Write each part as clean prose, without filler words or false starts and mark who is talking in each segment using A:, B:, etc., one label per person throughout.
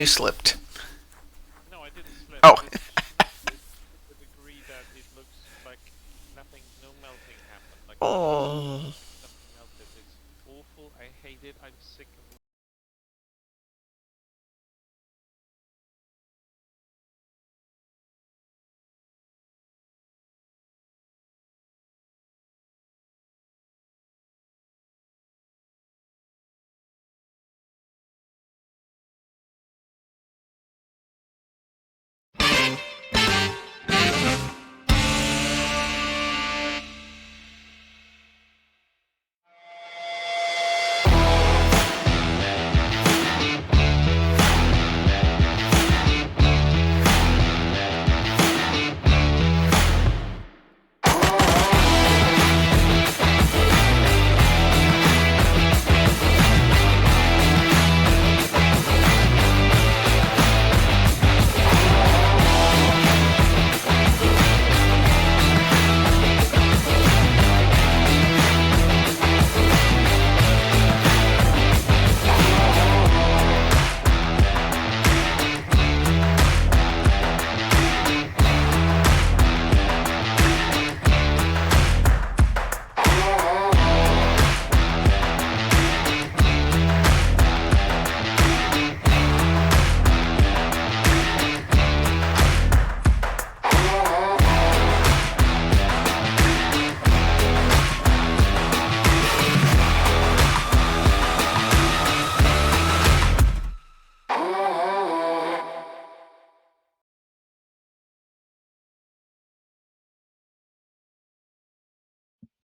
A: You slipped.
B: No, I didn't slip.
A: Oh,
B: It's to the degree that it looks like nothing, no melting happened. Like
A: oh.
B: nothing melted. It's awful. I hate it. I'm sick of it.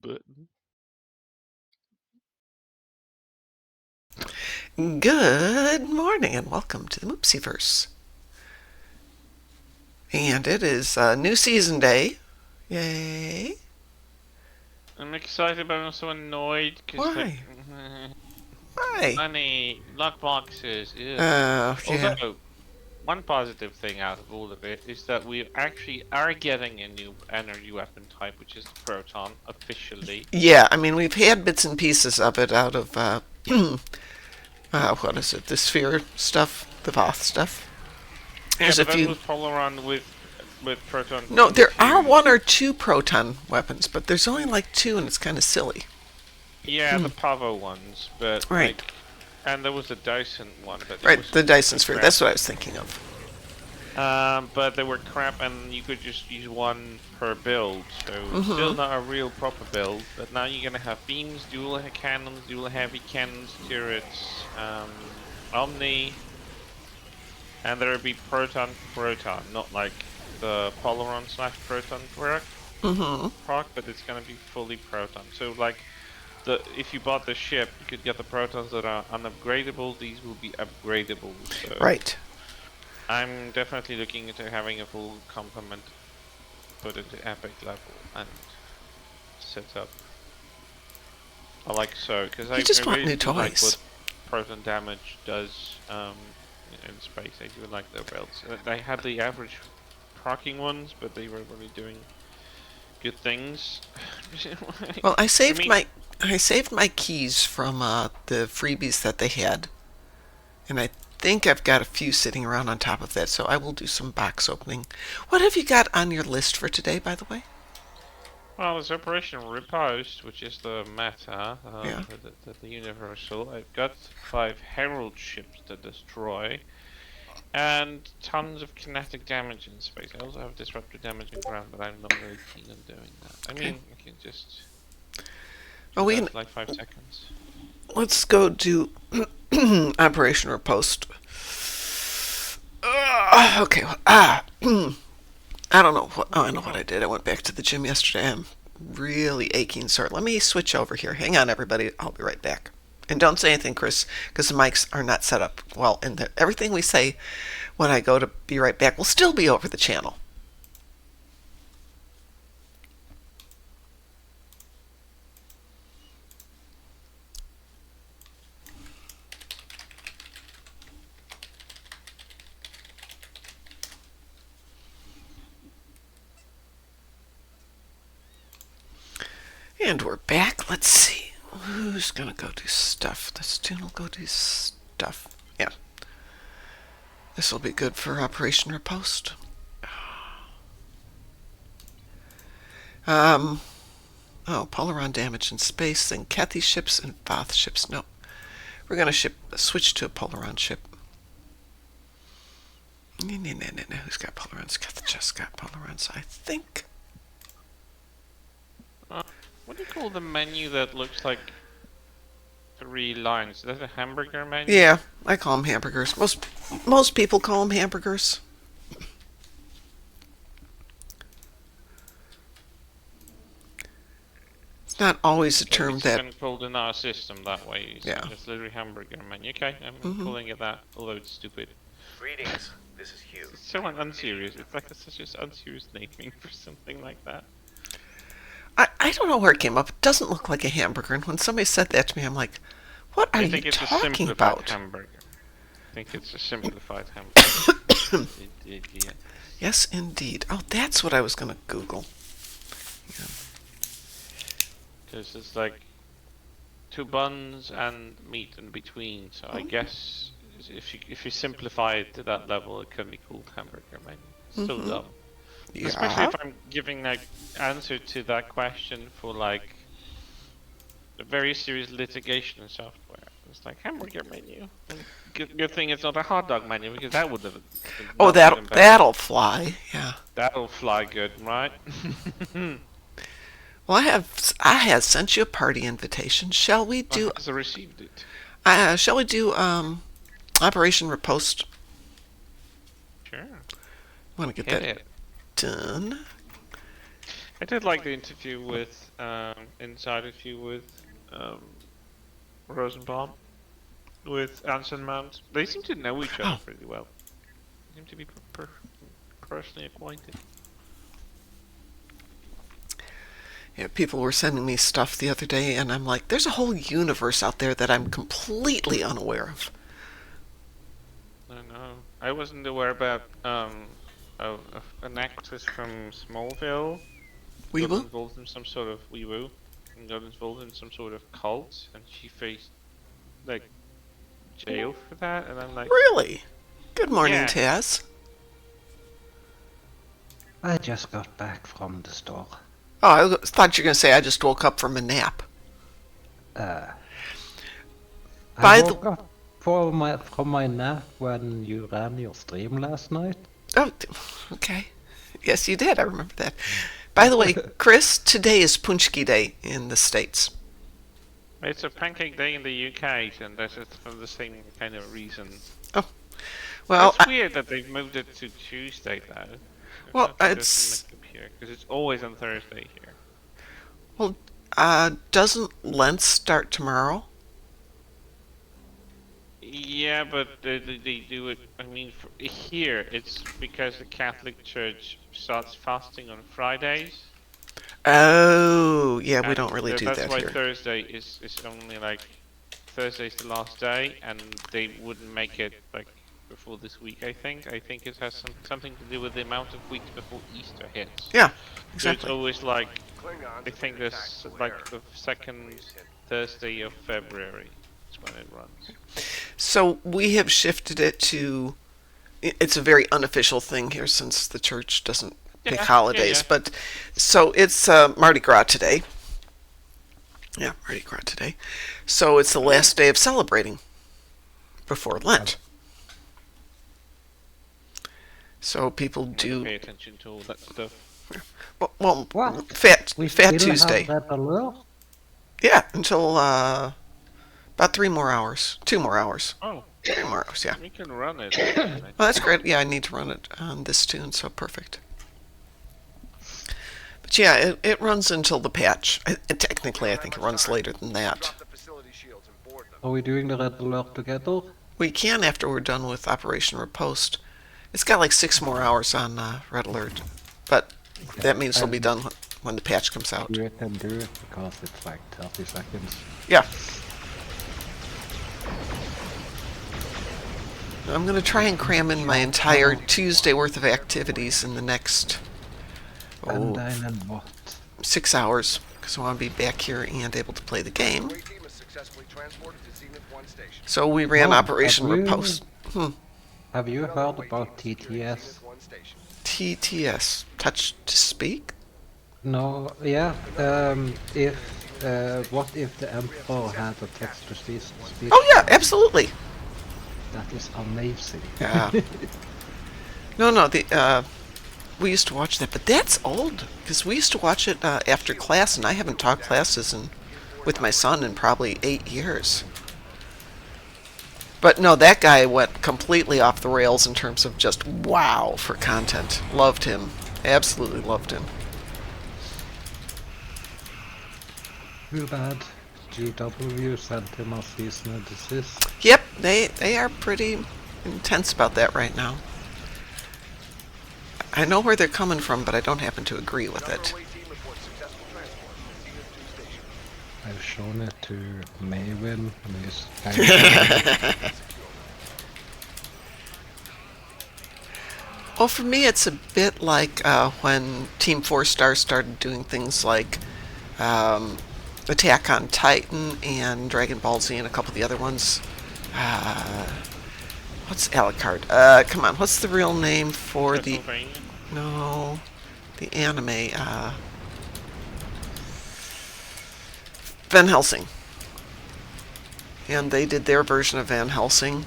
B: But
A: Good morning and welcome to the Moopsyverse. And it is a new season day. Yay.
B: I'm excited, but I'm also annoyed because like
A: Why? Why?
B: money, luck boxes. Ugh.
A: Oh, yeah.
B: Although one positive thing out of all of it is that we actually are getting a new energy weapon type, which is the proton officially.
A: Yeah, I mean, we've had bits and pieces of it out of, what is it, the sphere stuff, the Voth stuff.
B: Yeah,
A: There's a
B: but that
A: few.
B: was Polaron with proton
A: No, there are
B: into.
A: one or two proton weapons, but there's only like two, and it's kind of silly.
B: Yeah, the Pavo ones, but
A: Right.
B: like, and there was a Dyson one, but it
A: Right,
B: was
A: the Dyson
B: complete
A: sphere.
B: crap.
A: That's what I was thinking of.
B: But they were crap, and you could just use one per build, so still
A: Mm-hmm.
B: not a real proper build. But now you're gonna have beams, dual cannons, dual heavy cannons, turrets, Omni, and there'll be proton, not like the Polaron slash proton
A: Mm-hmm.
B: proc, but it's gonna be fully proton. So like the if you bought the ship, you could get the protons that are unupgradable. These will be upgradable. So
A: Right.
B: I'm definitely looking into having a full complement put into epic level and set up. I like so because
A: You
B: I
A: just want
B: really
A: new
B: do like
A: toys.
B: what proton damage does in space. I do like their builds. They had the average proccing ones, but they were really doing good things.
A: Well,
B: I mean,
A: I saved my keys from the freebies that they had, and I think I've got a few sitting around on top of that, so I will do some box opening. What have you got on your list for today, by the way?
B: well, there's Operation Riposte, which is the meta,
A: Yeah.
B: the universal. I've got 5 Herald ships to destroy, and tons of kinetic damage in space. I also have disruptive damage in ground, but I'm not really keen on doing that. I
A: Okay.
B: mean, I can just
A: Well,
B: do
A: we
B: that
A: can
B: for like 5 seconds.
A: let's go do Operation or Post. Okay. Well, I don't know what. Oh, I know what I did. I went back to the gym yesterday. I'm really aching sore. Let me switch over here. Hang on, everybody. I'll be right back. And don't say anything, Chris, because the mics are not set up well. And everything we say when I go to be right back will still be over the channel. And we're back. Let's see. Who's going to go do stuff? The student will go do stuff. Yeah. This will be good for Operation Riposte. Um, oh, Polaron damage in space, then Kathy ships and Voth ships. No, we're going to switch to a Polaron ship. No. Who's got Polarons? Kathy just got Polarons, I think.
B: What do you call the menu that looks like 3 lines? Is that a hamburger menu?
A: Yeah, I call them hamburgers. Most people call them hamburgers. It's not always a term
B: It's
A: that...
B: been called in our system that way. So
A: Yeah.
B: it's literally hamburger menu. Okay, I'm calling it that, although it's stupid.
C: Greetings. This is Hugh.
B: It's so unserious. It's like such an unserious naming for something like that.
A: I don't know where it came up. It doesn't look like a hamburger. And when somebody said that to me, I'm like, what are
B: I
A: you
B: think it's a
A: talking
B: simplified
A: about?
B: hamburger. I think it's a simplified hamburger. Yeah.
A: Yes, indeed. Oh, that's what I was going to Google. Yeah.
B: Because it's like 2 buns and meat in between. So I guess if you simplify it to that level, it can be called hamburger menu. It's so dumb.
A: Yeah.
B: Especially if I'm giving an answer to that question for like a very serious litigation and software. It's like hamburger menu. And good thing it's not a hot dog menu, because that would have.
A: Oh, that'll fly. Yeah.
B: That'll fly good, right?
A: Well, I have sent you a party invitation. Shall we do?
B: I received it.
A: Shall we do Operation Riposte?
B: Sure.
A: Want to get
B: Hit
A: that
B: it.
A: done?
B: I did like the interview with inside interview with Rosenbaum, with Anson Mount. They seem to know each other pretty well. They seem to be personally acquainted.
A: Yeah, people were sending me stuff the other day, and I'm like, there's a whole universe out there that I'm completely unaware of.
B: I know. I wasn't aware about of an actress from Smallville got
A: Weeble?
B: involved in some sort of Weewoo and got involved in some sort of cult, and she faced like jail for that, and I'm like,
A: Really? Good morning,
B: Yeah.
A: Taz.
D: I just got back from the store.
A: Oh, I thought you were going to say I just woke up from a nap.
D: I
A: By the-
D: woke up from my nap when you ran your stream last night.
A: Oh, okay. Yes, you did. I remember that. By the way, Chris, today is Punchki Day in the States.
B: it's a pancake day in the UK, and that's just for the same kind of reason.
A: Well,
B: It's weird that they've moved it to Tuesday though.
A: Well,
B: because it's always on Thursday here.
A: doesn't Lent start tomorrow?
B: Yeah, but they do it. I mean, here it's because the Catholic Church starts fasting on Fridays.
A: Oh, yeah, we
B: and
A: don't really do
B: that's
A: that
B: why
A: here.
B: Thursday is only like Thursday's the last day, and they wouldn't make it like before this week. I think it has something to do with the amount of weeks before Easter hits.
A: Yeah,
B: So it's
A: exactly.
B: always like
C: Klingons
B: I think this like the second Thursday of February is when it runs.
A: So we have shifted it to. It's a very unofficial thing here since the church doesn't pick holidays,
B: yeah.
A: but so it's Mardi Gras today. Yeah, Mardi Gras today. So it's the last day of celebrating before Lent. So people do
B: Pay attention to all that stuff.
A: well
D: What?
A: Fat
D: We
A: Fat
D: still
A: Tuesday.
D: have Red Alert?
A: Yeah, until about 3 more hours. 2 more hours.
B: Oh,
A: 3 more hours, yeah.
B: we can run it.
A: Well, that's great. Yeah, I need to run it on this tune, so perfect. But yeah, it runs until the patch. Technically, I think it runs later than that.
C: Drop the facility shields and board them.
D: Are we doing the Red Alert together?
A: We can after we're done with Operation Riposte. It's got like 6 more hours on Red Alert, but that means it'll be done when the patch comes out.
D: Do it and do it, because it's like 30 seconds.
A: Yeah. I'm going to try and cram in my entire Tuesday worth of activities in the next
D: And then what?
A: 6 hours, because I want to be back here and able to play the game.
C: Away team is successfully transported to Zenith 1 station.
A: So we ran
D: Oh,
A: Operation
D: have you?
A: Riposte.
D: Have you heard about TTS?
A: TTS, touch to speak?
D: No, yeah. If what if the Emperor had a text-to-speech
A: Oh yeah,
D: function?
A: absolutely.
D: That is amazing.
A: Yeah. No, no. We used to watch that, but that's old because we used to watch it after class, and I haven't taught classes with my son in probably 8 years. But no, that guy went completely off the rails in terms of just wow for content. Loved him. Absolutely loved him.
D: Too bad. GW sent him a cease and desist.
A: Yep, they are pretty intense about that right now. I know where they're coming from, but I don't happen to agree with it.
D: I've shown it to Maven and he's thankful.
A: Well, for me, it's a bit like when Team 4 Star started doing things like um, Attack on Titan and Dragon Ball Z and a couple of the other ones. Uh, what's Alucard? Come on, what's the real name for the...
B: Castlevania.
A: No, the anime. Van Helsing. And they did their version of Van Helsing.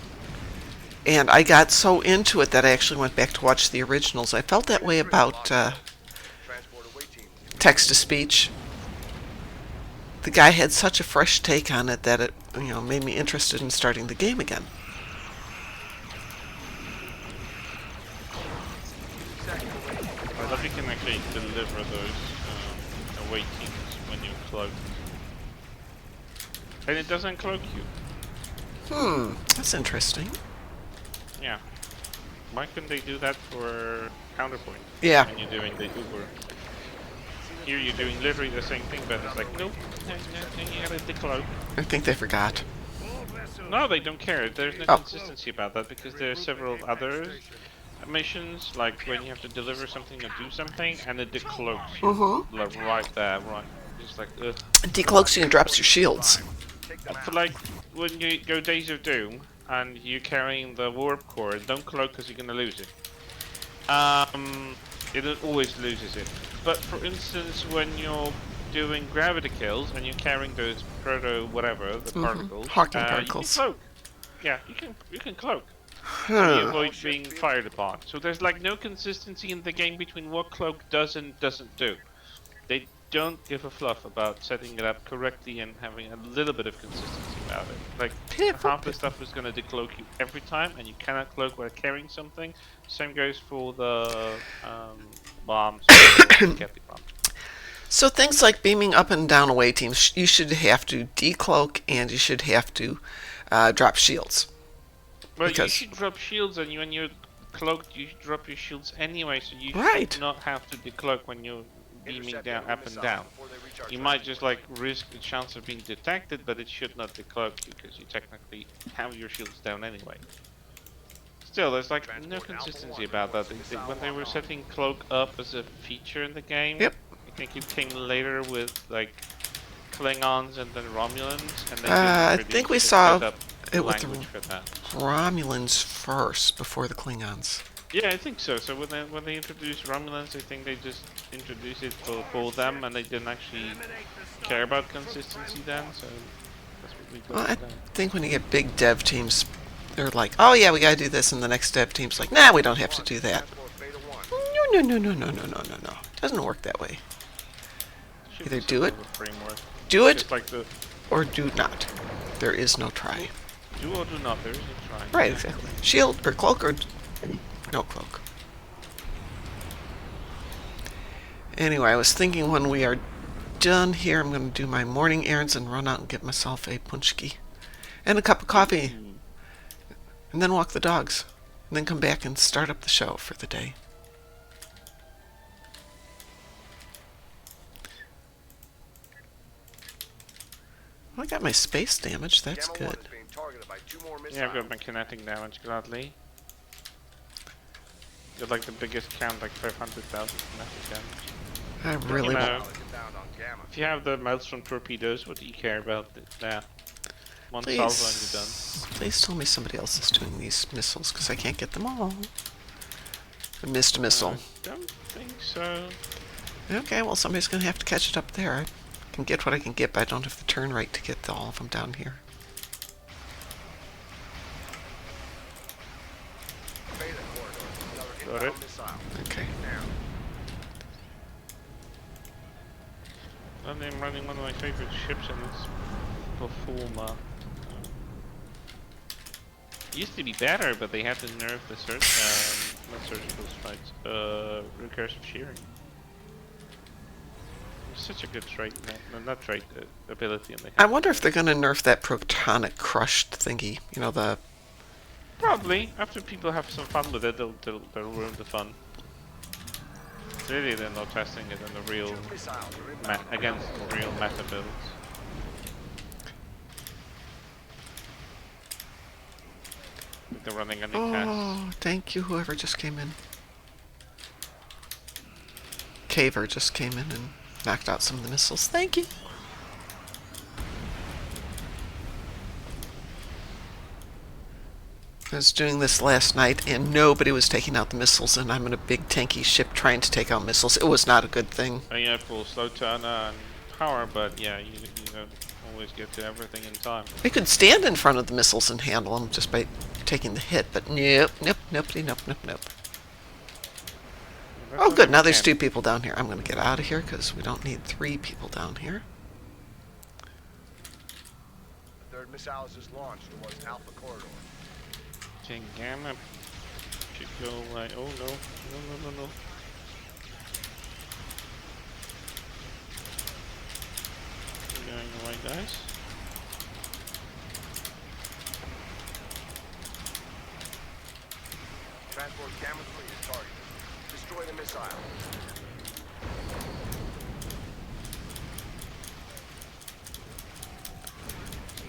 A: And I got so into it that I actually went back to watch the originals. I felt that way about text-to-speech. The guy had such a fresh take on it that it, made me interested in starting the game again.
B: I love you can actually deliver those away teams when you cloak. And it doesn't cloak you.
A: That's interesting.
B: Yeah. Why couldn't they do that for counterpoint?
A: Yeah.
B: When you're doing the Uber. Here you're doing literally the same thing, but it's like, nope, no, you gotta decloak.
A: I think they forgot.
B: No, they don't care. There's no consistency about that because there are several other missions, like when you have to deliver something or do something, and it decloaks you. Like right there, right. Just like, ugh.
A: It decloaks you and drops your shields.
B: For like, when you go Days of Doom, and you're carrying the warp core, don't cloak because you're gonna lose it. It always loses it. But for instance, when you're doing gravity kills and you're carrying those proto whatever, the particles,
A: Hawking
B: you
A: particles.
B: can cloak. Yeah, you can cloak. You avoid being fired upon. So there's like no consistency in the game between what cloak does and doesn't do. They don't give a fluff about setting it up correctly and having a little bit of consistency about it. Like, half the stuff is going to decloak you every time, and you cannot cloak while carrying something. Same goes for the bombs. Bombs.
A: So things like beaming up and down away teams, you should have to decloak and you should have to drop shields.
B: Well,
A: Because-
B: you should drop shields, and when you're cloaked, you should drop your shields anyway, so you
A: Right.
B: should not have to decloak when you're beaming down, up and down. You might just like risk the chance of being detected, but it should not decloak you because you technically have your shields down anyway. Still, there's like no consistency about that. When they were setting cloak up as a feature in the game,
A: Yep.
B: I think it came later with like Klingons and then Romulans, and they
A: I
B: didn't
A: think
B: really
A: we
B: set
A: saw
B: up
A: it with the
B: language for that.
A: Romulans first before the Klingons.
B: Yeah, I think so. So when they introduced Romulans, I think they just introduced it for them, and they didn't actually care about consistency then. So that's what we
A: Well,
B: got
A: I
B: then.
A: think when you get big dev teams, they're like, oh yeah, we gotta do this, and the next dev team's like, nah, we don't have to do that. No, no, no, no, no, no, no, no, no. Doesn't work that way.
B: Should
A: Either
B: be
A: do
B: some
A: it,
B: sort of framework.
A: do it,
B: Just like the
A: or do not. There is no try.
B: do or do not. There is a try.
A: Right, exactly. Shield or cloak or no cloak. Anyway, I was thinking when we are done here, I'm going to do my morning errands and run out and get myself a punchki and a cup of coffee, and then walk the dogs, and then come back and start up the show for the day. Well, I got my space damage. That's good.
B: Yeah, I've got my kinetic damage gladly. You're like the biggest count, like 500,000 kinetic damage.
A: I really
B: You
A: want.
B: know, if you have the Maelstrom torpedoes, what do you care about that? One salvo and you're done.
A: Please tell me somebody else is doing these missiles, because I can't get them all. I missed a missile.
B: I don't think so.
A: Okay, well somebody's going to have to catch it up there. I can get what I can get, but I don't have the turn rate to get all of them down here.
C: Beta corridor. Another
B: Got it.
C: inbound missile.
A: Okay.
B: And I'm running one of my favorite ships in this performer. It used to be better, but they had to nerf the not surgical strikes, recursive shearing. It's such a good trait, not trait, ability in the
A: I wonder if they're going to nerf that protonic crushed thingy. You know, the...
B: Probably. After people have some fun with it, they'll ruin the fun. Clearly they're not testing it in the real against the real meta builds. They're running any tests.
A: Oh, thank you, whoever just came in. Caver just came in and knocked out some of the missiles. Thank you. I was doing this last night and nobody was taking out the missiles, and I'm in a big tanky ship trying to take out missiles. It was not a good thing.
B: You have full slow turn and power, but yeah, you don't always get to everything in time.
A: We could stand in front of the missiles and handle them just by taking the hit, but nope. Oh good, now there's 2 people down here. I'm going to get out of here because we don't need 3 people down here.
C: The third missile is just launched towards Alpha corridor.
B: Gamma should go away. Oh no. No. We're going away, guys.
C: Transport Gamma 3 is targeted. Destroy the missile.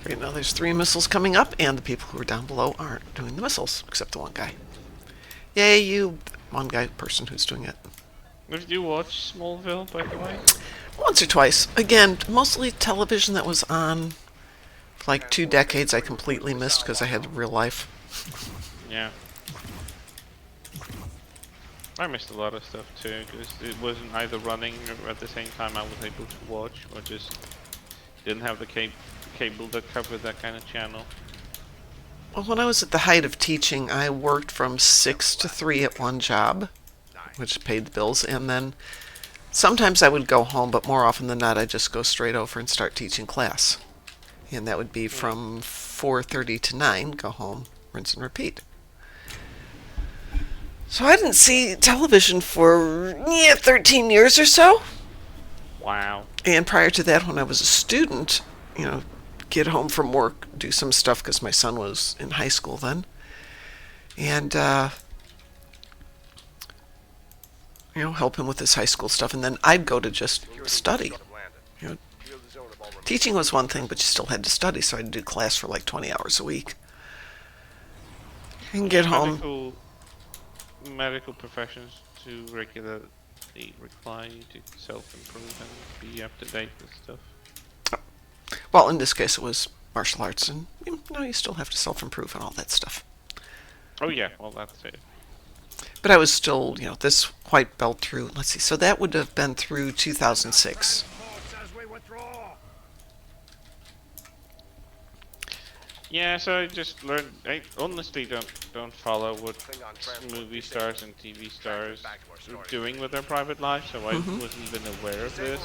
A: Right now there's 3 missiles coming up, and the people who are down below aren't doing the missiles, except the one guy. Yay, you one guy person who's doing it.
B: Did you watch Smallville, by the way?
A: Once or twice. Again, mostly television that was on for like 2 decades I completely missed because I had real life.
B: Yeah. I missed a lot of stuff too, because it wasn't either running or at the same time I was able to watch, or just didn't have the cable that covered that kind of channel.
A: Well, when I was at the height of teaching, I worked from 6 to 3 at one job, which paid the bills, and then sometimes I would go home, but more often than not I'd just go straight over and start teaching class. And that would be from 4:30 to 9, go home, rinse and repeat. So I didn't see television for 13 years or so.
B: Wow.
A: And prior to that, when I was a student, get home from work, do some stuff because my son was in high school then, and help him with his high school stuff, and then I'd go to just study. Teaching was one thing, but you still had to study, so I'd do class for like 20 hours a week and get home.
B: Medical professions to regularly require you to self-improve and be up to date with stuff.
A: Well, in this case, it was martial arts, and you still have to self-improve and all that stuff.
B: Oh yeah, well that's it.
A: But I was still, this white belt through. Let's see, so that would have been through 2006.
B: Yeah, so I just learned. I honestly don't follow what movie stars and TV stars are doing with their private lives, so I wasn't even aware of this.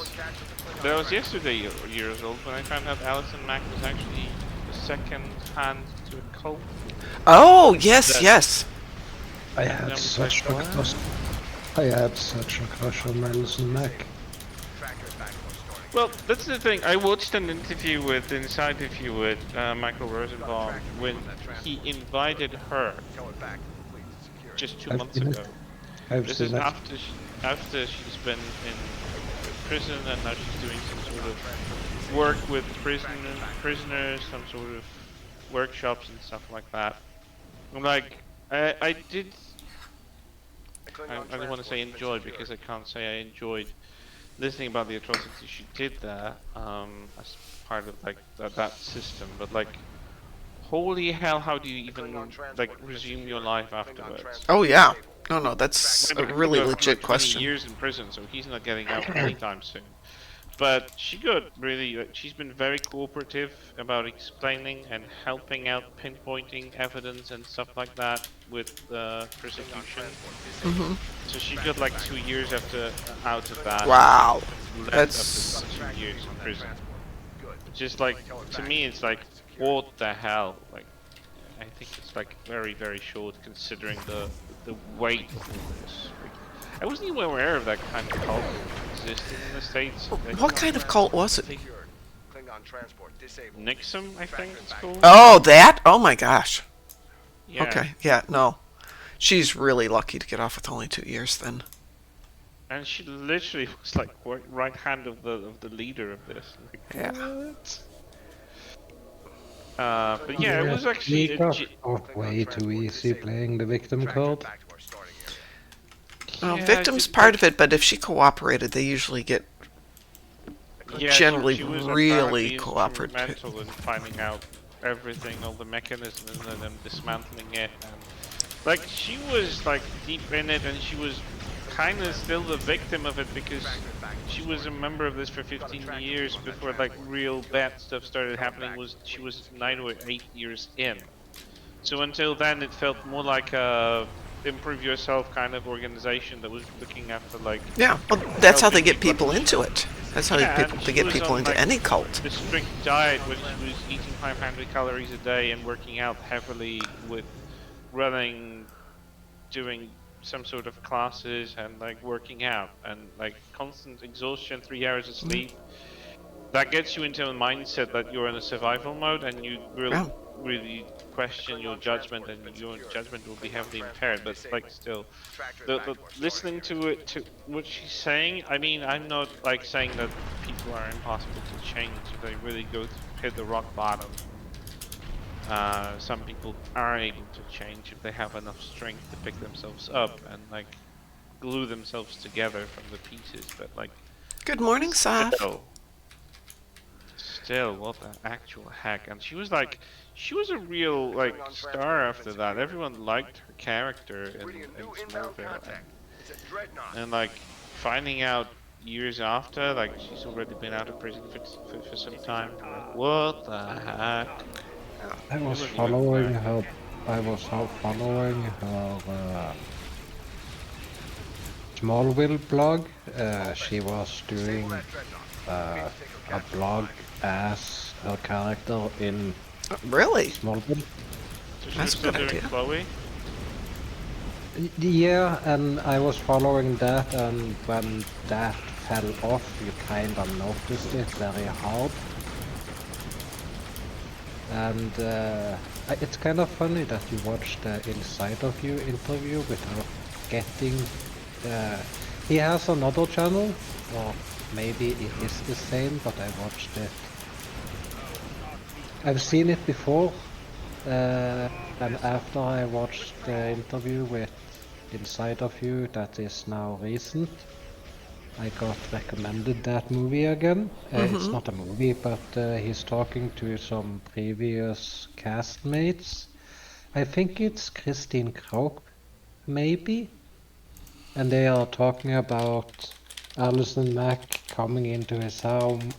B: But I was yesterday years old when I found out Alison Mack was actually the second hand to a cult.
A: Oh yes.
D: I had such a crush on Alison Mack.
B: Well, that's the thing. I watched an interview inside interview with Michael Rosenbaum when he invited her just 2 months ago. This is after she's been in prison, and now she's doing some sort of work with prisoners, some sort of workshops and stuff like that. I'm like, I don't want to say enjoyed, because I can't say I enjoyed listening about the atrocities she did there as part of like that system, but like holy hell, how do you even like resume your life afterwards?
A: Oh yeah. No, that's
B: Like,
A: a
B: the guy
A: really
B: got like
A: legit
B: 20
A: question.
B: years in prison, so he's not getting out anytime soon. But she got really, she's been very cooperative about explaining and helping out, pinpointing evidence and stuff like that with prosecution.
A: Hmm.
B: So she got like 2 years after out of that,
A: Wow.
B: and left after
A: That's
B: 2 years in prison. Which is like, to me, it's like, what the hell? Like, I think it's like very, very short considering the weight of all this. Like, I wasn't even aware of that kind of cult existing in the States. Like,
A: what kind of cult was it?
B: Nixon, I think it's called.
A: Oh, that? Oh my gosh.
B: Yeah.
A: Okay. Yeah, no. She's really lucky to get off with only 2 years then.
B: And she literally was like right hand of the leader of this. Like,
A: Yeah.
B: what? But yeah, it was actually
D: we got off way too easy playing the victim card.
A: Well,
B: yeah,
A: victim's part of it, but if she cooperated, they usually get
B: yeah,
A: generally
B: she was
A: really
B: apparently
A: cooperative.
B: instrumental in finding out everything, all the mechanisms, and then dismantling it. And like she was like deep in it, and she was kind of still the victim of it because she was a member of this for 15 years before like real bad stuff started happening. She was 9 or 8 years in. So until then, it felt more like a improve yourself kind of organization that was looking after like.
A: Yeah, well, that's how they
B: helping
A: get people into it. That's how
B: Yeah,
A: they
B: and she
A: get
B: was
A: people
B: on,
A: into
B: like,
A: any cult.
B: the strict diet when she was eating 500 calories a day and working out heavily with running, doing some sort of classes and like working out and like constant exhaustion, 3 hours of sleep. That gets you into a mindset that you're in a survival mode and you will
A: Yeah.
B: really question your judgment and your judgment will be heavily impaired. But like still, the listening to it, to what she's saying, I mean, I'm not like saying that people are impossible to change if they really hit the rock bottom. Some people are able to change if they have enough strength to pick themselves up and like glue themselves together from the pieces. But like,
A: Good morning, Saf.
B: still, what the actual heck? And she was like, she was a real like star after that. Everyone liked her character in Smallville, and like finding out years after, like she's already been out of prison for some time. Like, what the heck?
D: I was
B: Wasn't even
D: following
B: there.
D: her. I was following her Smallville blog. She was doing a blog as her character in
A: Really?
D: Smallville.
B: So she
A: That's
B: was
A: a
B: still
A: good
B: doing
A: idea.
B: Chloe.
D: Yeah, and I was following that, and when that fell off, you kind of noticed it very hard. And it's kind of funny that you watched the Inside of You interview without getting. He has another channel, or maybe it is the same, but I watched it. I've seen it before, and after I watched the interview with Inside of You, that is now recent, I got recommended that movie again. It's not a movie, but he's talking to some previous castmates. I think it's Christine Krog, maybe? And they are talking about Alison Mack coming into his home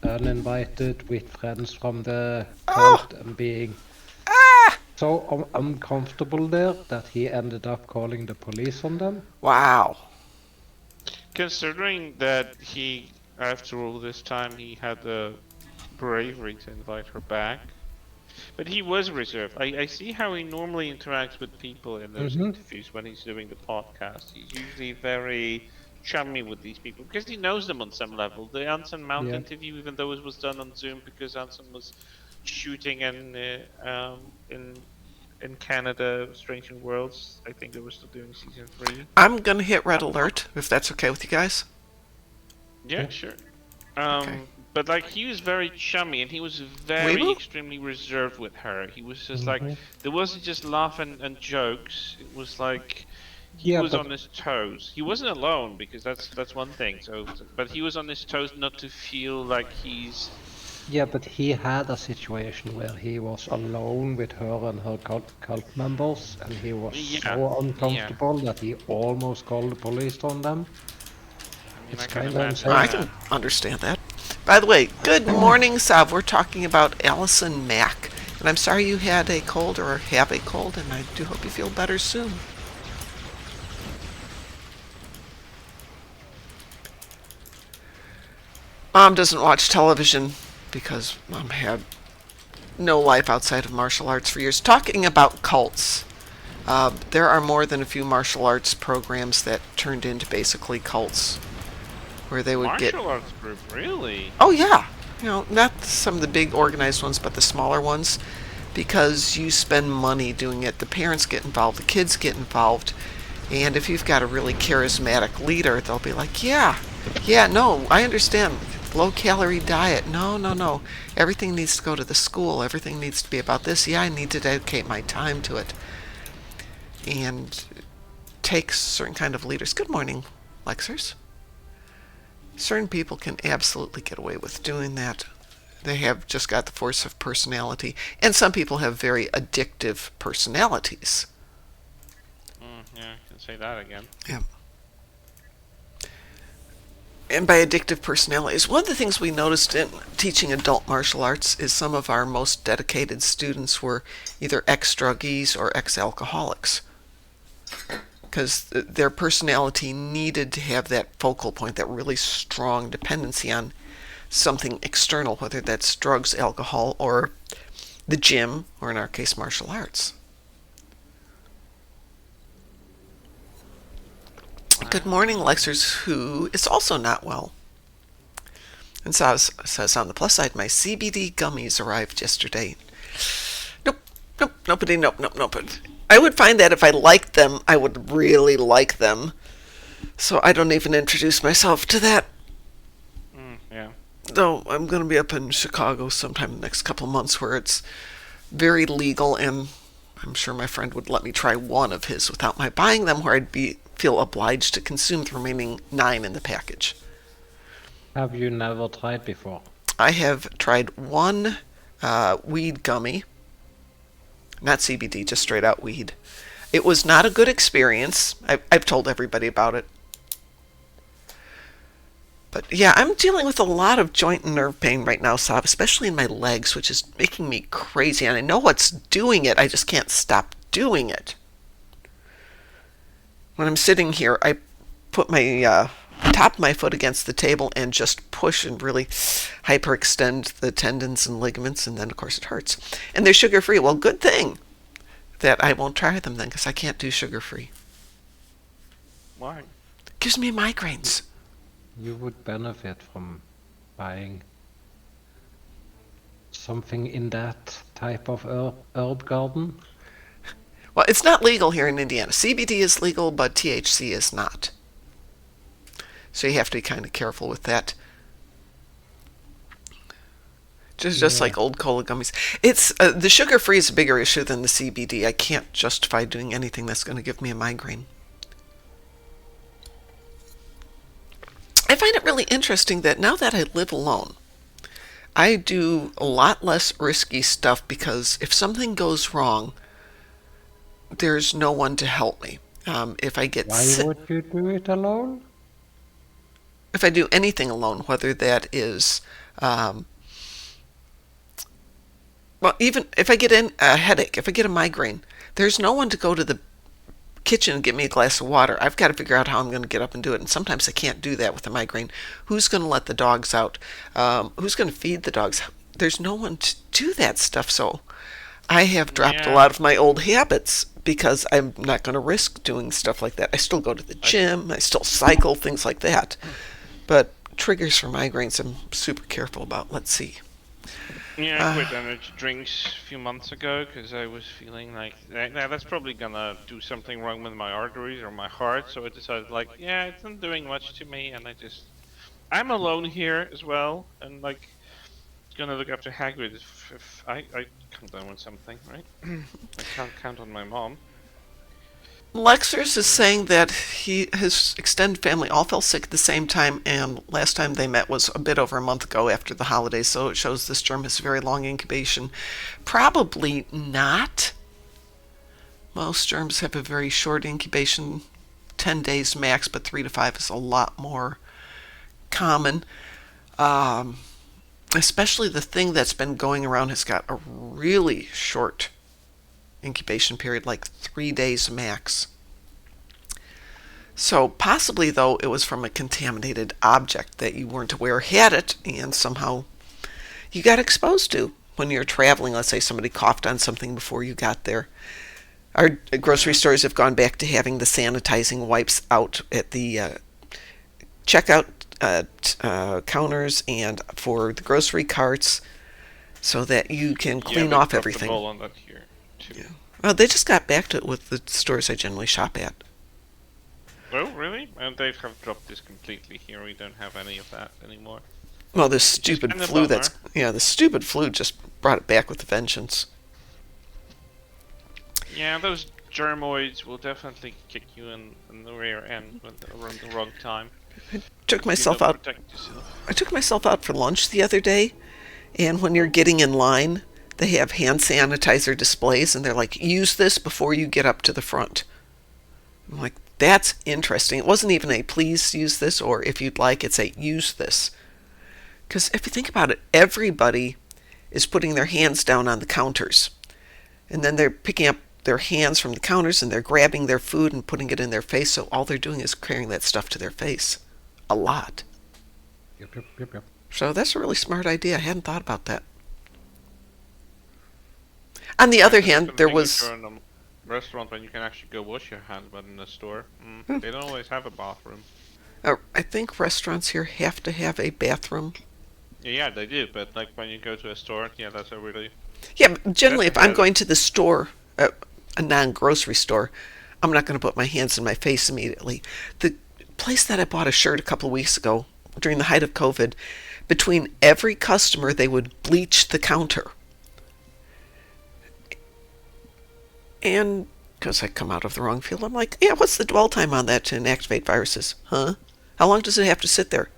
D: uninvited with friends from the
A: Oh!
D: cult and being
A: Ah!
D: so uncomfortable there that he ended up calling the police on them.
A: Wow.
B: Considering that he, after all this time, he had the bravery to invite her back. But he was reserved. I see how he normally interacts with people in those interviews when he's doing the podcast. He's usually very chummy with these people because he knows them on some level. The Anson Mount
D: Yeah.
B: interview, even though it was done on Zoom because Anson was shooting in Canada, Strange New Worlds. I think they were still doing season 3.
A: I'm gonna hit red alert if that's okay with you guys.
B: Yeah,
D: Yeah.
B: sure.
A: Okay.
B: But like he was very chummy and he was very
A: Weeble?
B: extremely reserved with her. He was just like there wasn't just laughing and jokes. It was like he
D: Yeah,
B: was
D: but
B: on his toes. He wasn't alone because that's one thing. So, but he was on his toes not to feel like he's
D: Yeah, but he had a situation where he was alone with her and her cult members, and he was
B: Yeah,
D: so
B: yeah.
D: uncomfortable that he almost called the police on them.
B: I mean,
D: It's
B: I can
D: kind of
B: imagine
A: I
D: insane.
B: that.
A: can understand that. By the way, good morning, Sav. We're talking about Allison Mack. And I'm sorry you had a cold or have a cold, and I do hope you feel better soon. Mom doesn't watch television because Mom had no life outside of martial arts for years. Talking about cults, there are more than a few martial arts programs that turned into basically cults where they would get.
B: Martial arts group, really?
A: Oh, yeah. Not some of the big organized ones, but the smaller ones. Because you spend money doing it. The parents get involved, the kids get involved. And if you've got a really charismatic leader, they'll be like, yeah, no, I understand. Low calorie diet. No, no, no. Everything needs to go to the school. Everything needs to be about this. Yeah, I need to dedicate my time to it. And takes certain kind of leaders. Good morning, Lexers. Certain people can absolutely get away with doing that. They have just got the force of personality. And some people have very addictive personalities.
B: Yeah, I can say that again.
A: Yeah. And by addictive personalities, one of the things we noticed in teaching adult martial arts is some of our most dedicated students were either ex-druggies or ex-alcoholics. Because their personality needed to have that focal point, that really strong dependency on something external, whether that's drugs, alcohol, or the gym, or in our case, martial arts. Good morning, Lexers, who is also not well. And says on the plus side, my CBD gummies arrived yesterday. Nope, nope. I would find that if I liked them, I would really like them. So I don't even introduce myself to that.
B: Yeah.
A: Though I'm going to be up in Chicago sometime in the next couple of months where it's very legal, and I'm sure my friend would let me try one of his without my buying them, where feel obliged to consume the remaining 9 in the package.
D: Have you never tried before?
A: I have tried one weed gummy, not CBD, just straight out weed. It was not a good experience. I've told everybody about it. But yeah, I'm dealing with a lot of joint and nerve pain right now, Sav, especially in my legs, which is making me crazy. And I know what's doing it, I just can't stop doing it. When I'm sitting here, I put my top of my foot against the table and just push and really hyperextend the tendons and ligaments, and then of course it hurts. And they're sugar-free. Well, good thing that I won't try them then, because I can't do sugar-free.
B: Why?
A: Gives me migraines.
D: You would benefit from buying something in that type of herb garden.
A: Well, it's not legal here in Indiana. CBD is legal, but THC is not. So you have to be kind of careful with that. Just like old cola gummies. It's the sugar-free is a bigger issue than the CBD. I can't justify doing anything that's going to give me a migraine. I find it really interesting that now that I live alone, I do a lot less risky stuff, because if something goes wrong, there's no one to help me. If I get
D: Why would you do it alone?
A: if I do anything alone, whether that is, well, even if I get a headache, if I get a migraine, there's no one to go to the kitchen and get me a glass of water. I've got to figure out how I'm going to get up and do it. And sometimes I can't do that with a migraine. Who's going to let the dogs out? Who's going to feed the dogs? There's no one to do that stuff. So I have dropped a lot of my old habits because I'm not going to risk doing stuff like that. I still go to the gym. I still cycle, things like that. But triggers for migraines, I'm super careful about. Let's see.
B: Yeah, I quit energy drinks a few months ago because I was feeling like that's probably gonna do something wrong with my arteries or my heart. So I decided, like, yeah, it's not doing much to me, and I'm alone here as well, and like, gonna look after Hagrid if I come down with something, right? I can't count on my mom.
A: Lexers is saying that his extended family all fell sick at the same time, and last time they met was a bit over a month ago after the holidays, so it shows this germ has a very long incubation. Probably not. Most germs have a very short incubation, 10 days max, but 3 to 5 is a lot more common. Especially the thing that's been going around has got a really short incubation period, like 3 days max. So possibly, though, it was from a contaminated object that you weren't aware had it, and somehow you got exposed to when you're traveling. Let's say somebody coughed on something before you got there. Our grocery stores have gone back to having the sanitizing wipes out at the checkout counters and for the grocery carts, so that you can clean off everything.
B: On that here too.
A: Yeah. Well, they just got back to it with the stores I generally shop at.
B: Oh, really? And they have dropped this completely here. We don't have any of that anymore.
A: Well, this stupid
B: kind of
A: flu
B: bummer.
A: the stupid flu just brought it back with a vengeance.
B: Yeah, those germoids will definitely kick you in the rear end around the wrong time.
A: Took
B: You
A: myself
B: don't
A: out.
B: protect yourself.
A: I took myself out for lunch the other day, and when you're getting in line, they have hand sanitizer displays, and they're like, use this before you get up to the front. I'm like, that's interesting. It wasn't even a please use this, or if you'd like, it's a use this. Because if you think about it, everybody is putting their hands down on the counters, and then they're picking up their hands from the counters, and they're grabbing their food and putting it in their face, so all they're doing is carrying that stuff to their face. A lot.
D: Yep.
A: So that's a really smart idea. I hadn't thought about that. On the other hand, there was...
B: If you're in a restaurant when you can actually go wash your hands, but in a store, they don't always have a bathroom.
A: I think restaurants here have to have a bathroom.
B: Yeah, they do, but like when you go to a store, yeah, that's a really...
A: Yeah, but generally, if
B: That's
A: I'm
B: okay.
A: going to the store, a non-grocery store, I'm not going to put my hands in my face immediately. The place that I bought a shirt a couple of weeks ago, during the height of COVID, between every customer, they would bleach the counter. And because I come out of the wrong field, I'm like, yeah, what's the dwell time on that to inactivate viruses? Huh? How long does it have to sit there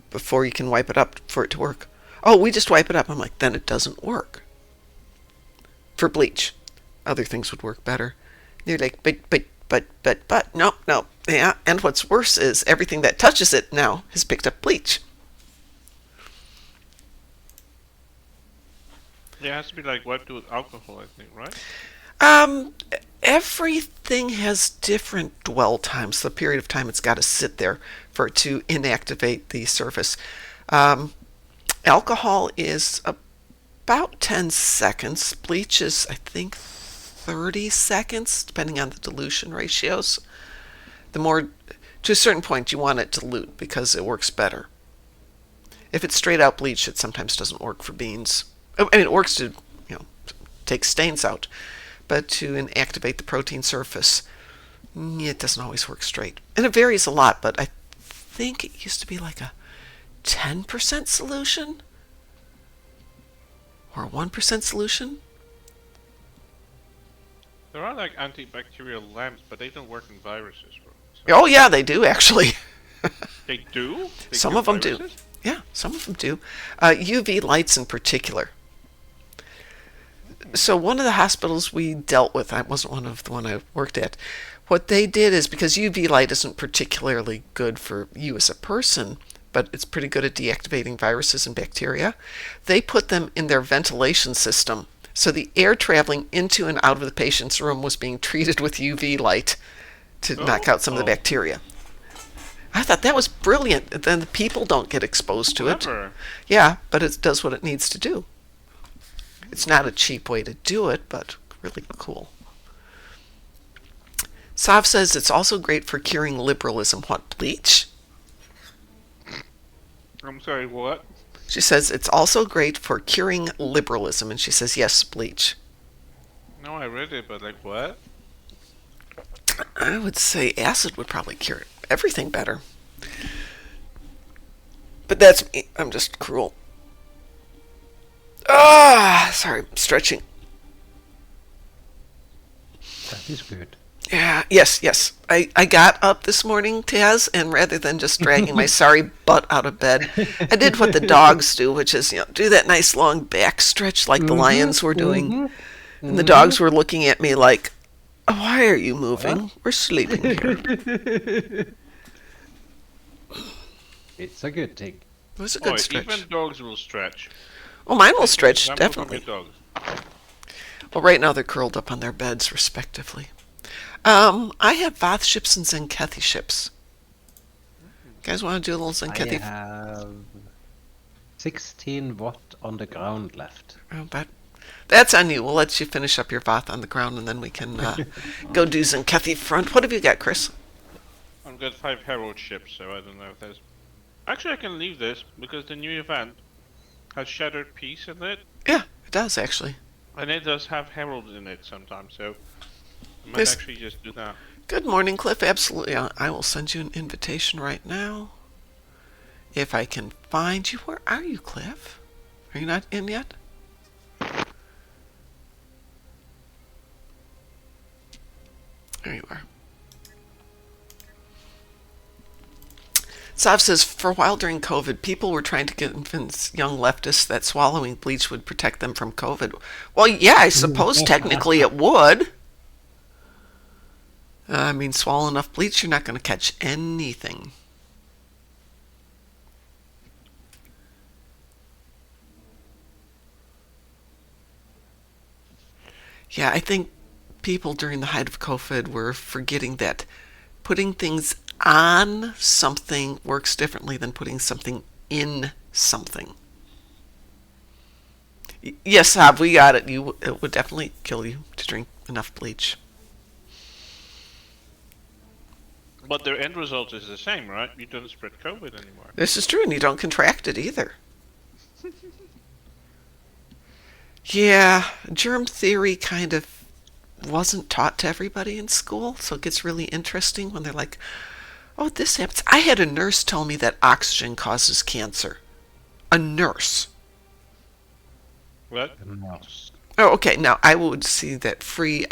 A: before you can wipe it up for it to work? Oh, we just wipe it up. I'm like, then it doesn't work. For bleach. Other things would work better. They're like, but, no. Yeah, and what's worse is everything that touches it now has picked up bleach.
B: Yeah, it has to be like wiped with alcohol, I think, right?
A: Everything has different dwell times, the period of time it's got to sit there for it to inactivate the surface. Alcohol is about 10 seconds. Bleach is, I think, 30 seconds, depending on the dilution ratios. The more, to a certain point, you want it to dilute because it works better. If it's straight out bleach, it sometimes doesn't work for beans. I mean, it works to, take stains out, but to inactivate the protein surface, it doesn't always work straight. And it varies a lot, but I think it used to be like a 10% solution or a 1% solution.
B: There are like antibacterial lamps, but they don't work in viruses.
A: Oh yeah, they do actually.
B: They do? They
A: Some
B: cure
A: of them
B: viruses?
A: do. Yeah, some of them do. UV lights in particular. So one of the hospitals we dealt with, I wasn't one of the one I worked at, what they did is, because UV light isn't particularly good for you as a person, but it's pretty good at deactivating viruses and bacteria, they put them in their ventilation system. So the air traveling into and out of the patient's room was being treated with UV light to knock out some of the bacteria. I thought that was brilliant. Then the people don't get exposed to it.
B: Clever.
A: Yeah, but it does what it needs to do. It's not a cheap way to do it, but really cool. Sav says it's also great for curing liberalism. What, bleach?
B: I'm sorry, what?
A: She says it's also great for curing liberalism, and she says yes, bleach.
B: No, I read it, but like what?
A: I would say acid would probably cure everything better. But that's me. I'm just cruel. Sorry, I'm stretching.
D: That is good.
A: Yeah, yes. I got up this morning, Taz, and rather than just dragging my sorry butt out of bed, I did what the dogs do, which is, do that nice long back stretch like the
D: Mm-hmm,
A: lions were doing.
D: mm-hmm,
A: And the
D: mm-hmm.
A: dogs were looking at me like, why are you
D: What?
A: moving? We're sleeping here.
D: It's a good thing.
A: It was a
B: Oh,
A: good stretch.
B: even dogs will stretch.
A: Oh, mine will
B: Take an
A: stretch,
B: example from your
A: definitely.
B: dogs.
A: Well, right now they're curled up on their beds, respectively. I have Vath ships and Zenkethi ships. Guys want to do a little
D: I
A: Zenkethi?
D: have 16 watt on the ground left.
A: Oh, but that's on you. We'll let you finish up your Vath on the ground, and then we can go do Zenkethi front. What have you got, Chris?
B: I've got 5 Herald ships, so I don't know if there's... Actually, I can leave this, because the new event has Shattered Peace in it,
A: Yeah, it does, actually.
B: and it does have Herald in it sometimes, so... I might
A: There's-
B: actually just do that.
A: Good morning, Cliff. Absolutely. I will send you an invitation right now. If I can find you. Where are you, Cliff? Are you not in yet? There you are. Sav says, for a while during COVID, people were trying to convince young leftists that swallowing bleach would protect them from COVID. Well, yeah, I suppose technically it would. I mean, swallow enough bleach, you're not going to catch anything. Yeah, I think people during the height of COVID were forgetting that putting things on something works differently than putting something in something. Yes, Sab, we got it. It would definitely kill you to drink enough bleach.
B: But their end result is the same, right? You don't spread COVID anymore.
A: This is true, and you don't contract it either. Yeah, germ theory kind of wasn't taught to everybody in school, so it gets really interesting when they're like, oh, this happens. I had a nurse tell me that oxygen causes cancer. A nurse.
B: What?
D: No.
A: Oh, okay. Now, I would see that free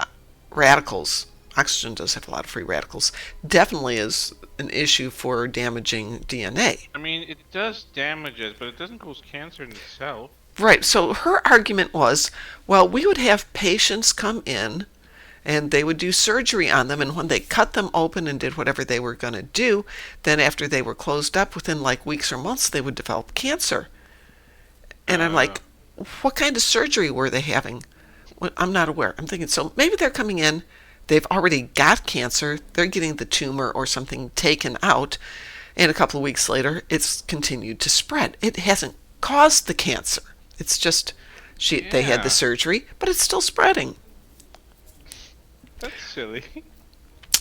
A: radicals, oxygen does have a lot of free radicals, definitely is an issue for damaging DNA.
B: I mean, it does damage it, but it doesn't cause cancer in itself.
A: Right. So her argument was, well, we would have patients come in and they would do surgery on them, and when they cut them open and did whatever they were going to do, then after they were closed up, within like weeks or months, they would develop cancer. And I'm like, what kind of surgery were they having? Well, I'm not aware. I'm thinking, so maybe they're coming in, they've already got cancer, they're getting the tumor or something taken out, and a couple of weeks later, it's continued to spread. It hasn't caused the cancer. It's just they had the
B: Yeah.
A: surgery, but it's still spreading.
B: That's silly.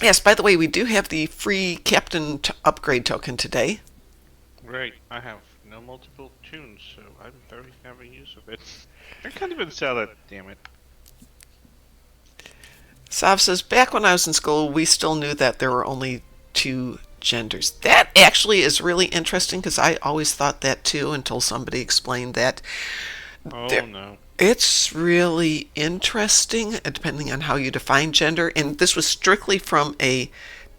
A: Yes, by the way, we do have the free Captain upgrade token today.
B: Great. I have no multiple tunes, so I'm very having use of it. I can't even sell it, damn it.
A: Sav says, back when I was in school, we still knew that there were only two genders. That actually is really interesting because I always thought that too until somebody explained that.
B: Oh
A: There-
B: no.
A: It's really interesting, depending on how you define gender. And this was strictly from a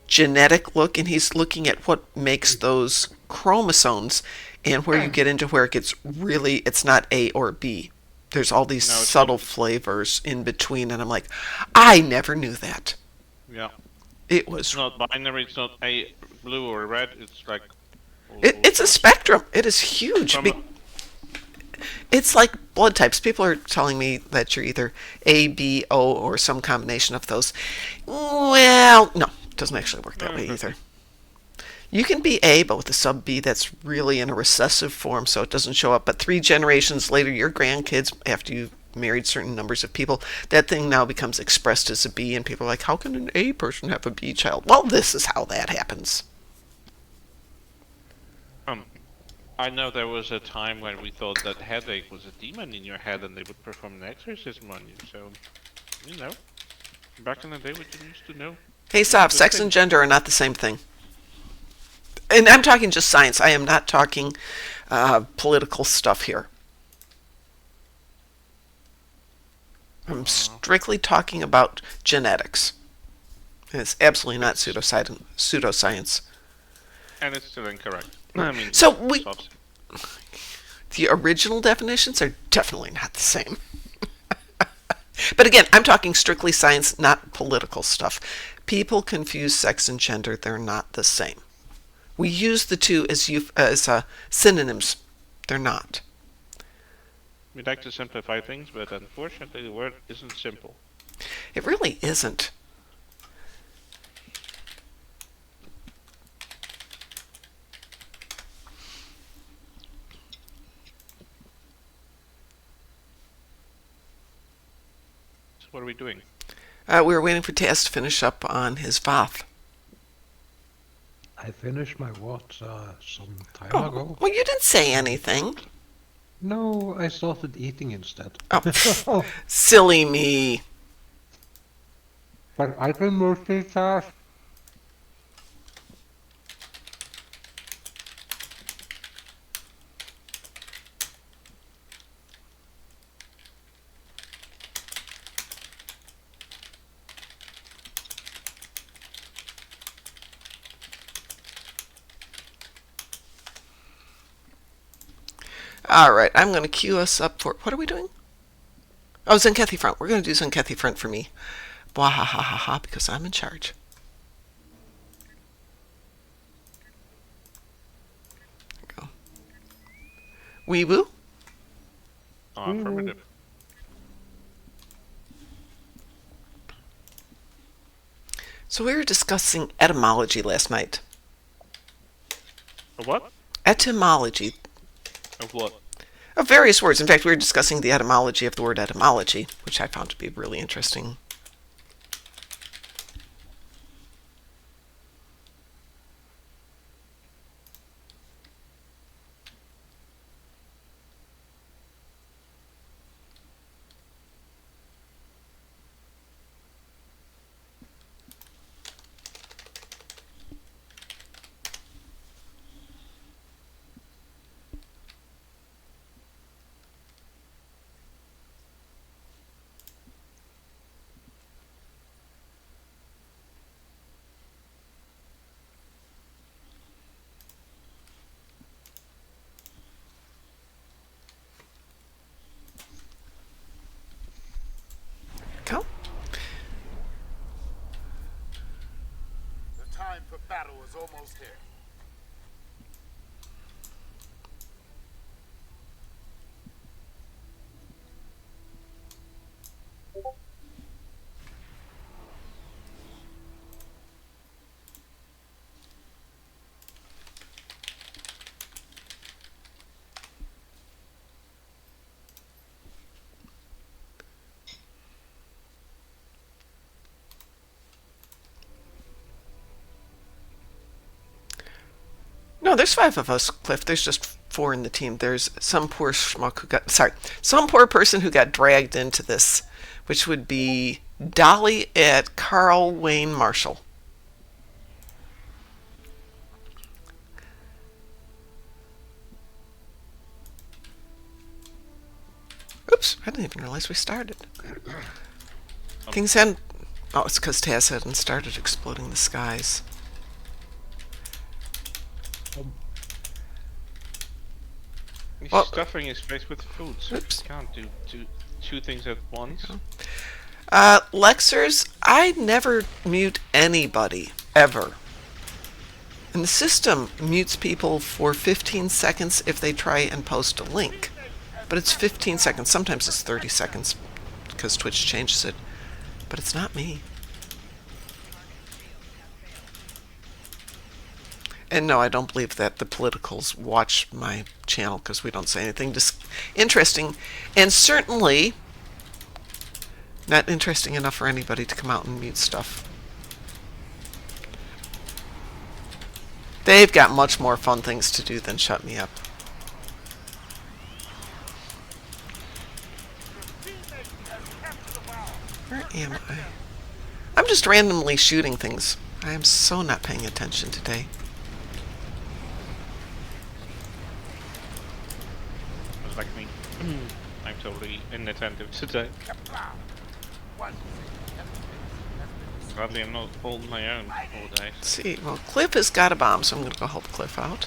A: genetic look, and he's looking at what makes those chromosomes and where you get into where it gets really, it's not A or B. There's all these
B: No, it's
A: subtle flavors in between, and I'm like, I never knew that.
B: Yeah.
A: It was,
B: It's not binary, it's not a blue or red, it's like...
A: it's a spectrum. It is huge.
B: From-
A: It's like blood types. People are telling me that you're either A, B, O, or some combination of those. Well, no, it doesn't actually work that way either. You can be A, but with a sub B that's really in a recessive form, so it doesn't show up. But 3 generations later, your grandkids, after you've married certain numbers of people, that thing now becomes expressed as a B, and people are like, how can an A person have a B child? Well, this is how that happens.
B: I know there was a time when we thought that headache was a demon in your head and they would perform an exorcism on you, so... You know. Back in the day, we didn't used to know.
A: Hey, Sav, sex and gender are not the same thing. And I'm talking just science. I am not talking political stuff here. I'm strictly talking about genetics. It's absolutely not
B: It's,
A: pseudoscience.
B: and it's still incorrect. I mean,
A: So
B: it's obvious.
A: the original definitions are definitely not the same. But again, I'm talking strictly science, not political stuff. People confuse sex and gender. They're not the same. We use the two as synonyms. They're not.
B: We like to simplify things, but unfortunately, the word isn't simple.
A: It really isn't.
B: So what are we doing?
A: We were waiting for Taz to finish up on his Voth.
D: I finished my watch some time
A: Oh,
D: ago.
A: well, you didn't say anything.
D: No, I started eating instead.
A: Oh, silly me.
D: But I can multitask.
A: All right, I'm going to cue us up for... What are we doing? Oh, Zenkethy Front. We're going to do Zenkethy Front for me. Blah, ha, ha, ha, ha, because I'm in charge. There we go. Wee woo?
B: Affirmative.
A: So we were discussing etymology last night.
B: A what?
A: Etymology
B: Of what?
A: of various words. In fact, we were discussing the etymology of the word etymology, which I found to be really interesting. Go.
C: The time for battle is almost here.
A: No, there's 5 of us, Cliff. There's just 4 in the team. There's some poor schmuck who got... Sorry. Some poor person who got dragged into this, which would be Dolly at Carl Wayne Marshall. Oops, I didn't even realize we started. Things hadn't... Oh, it's because Taz hadn't started exploding the skies.
B: He's
A: Well-
B: stuffing his face with food, so
A: Oops.
B: he can't do two things at once.
A: Lexers, I never mute anybody, ever. And the system mutes people for 15 seconds if they try and post a link. But it's 15 seconds. Sometimes it's 30 seconds because Twitch changes it. But it's not me. And no, I don't believe that the politicals watch my channel because we don't say anything interesting. And certainly not interesting enough for anybody to come out and mute stuff. They've got much more fun things to do than shut me up. Where am I? I'm just randomly shooting things. I am so not paying attention today.
B: It was like me. I'm totally inattentive today. Glad I'm not holding my own all day.
A: Let's see. Well, Cliff has got a bomb, so I'm going to go help Cliff out.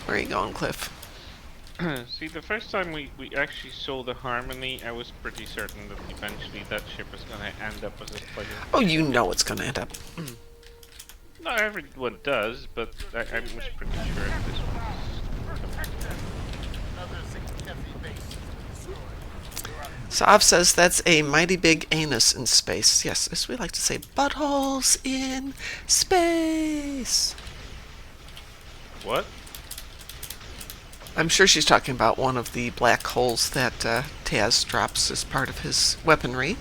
A: Where are you going, Cliff?
B: See, the first time we actually saw the Harmony, I was pretty certain that eventually that ship was going to end up as a player.
A: Oh, you know it's going to end up.
B: Not everyone does, but I was pretty sure this one.
A: Sav says that's a mighty big anus in space. Yes, as we like to say, buttholes in space.
B: What?
A: I'm sure she's talking about one of the black holes that Taz drops as part of his weaponry.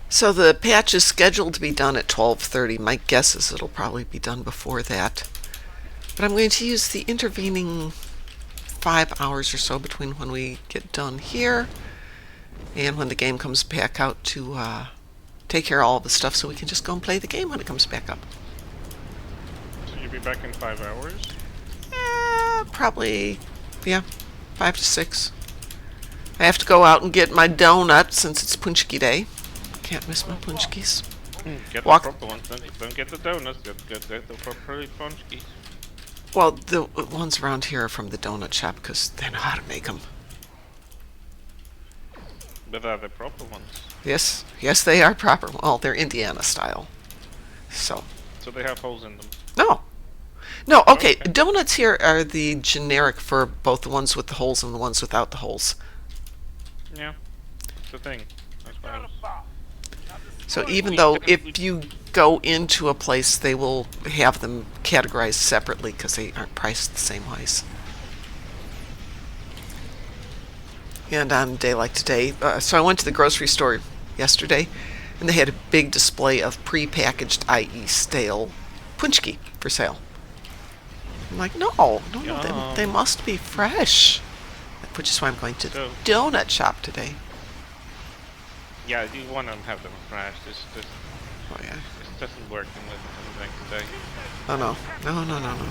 A: So the patch is scheduled to be done at 12:30. My guess is it'll probably be done before that. But I'm going to use the intervening 5 hours or so between when we get done here and when the game comes back out to take care of all of the stuff so we can just go and play the game when it comes back up.
B: So you'll be back in 5 hours?
A: Probably, yeah, 5 to 6. I have to go out and get my donut since it's Punchki Day. Can't miss my Punchkis.
B: Get
A: Walk.
B: the proper ones, don't get the donuts, get the properly punchkies.
A: Well, the ones around here are from the donut shop because they know how to make them.
B: But are the proper ones?
A: Yes, yes, they are proper. Well, they're Indiana style. So,
B: So they have holes in them.
A: no. No, okay,
B: Okay.
A: donuts here are the generic for both the ones with the holes and the ones without the holes.
B: Yeah, it's a thing, I suppose.
A: So even though if you go into a place, they will have them categorized separately because they aren't priced the same ways. And on a day like today, so I went to the grocery store yesterday, and they had a big display of pre-packaged, i.e. stale, punchki for sale. I'm like, no, they must be fresh. Which is why I'm going to the
B: So-
A: donut shop today.
B: Yeah, you want to have them fresh. This
A: Oh yeah.
B: doesn't work in the today.
A: Oh no. No.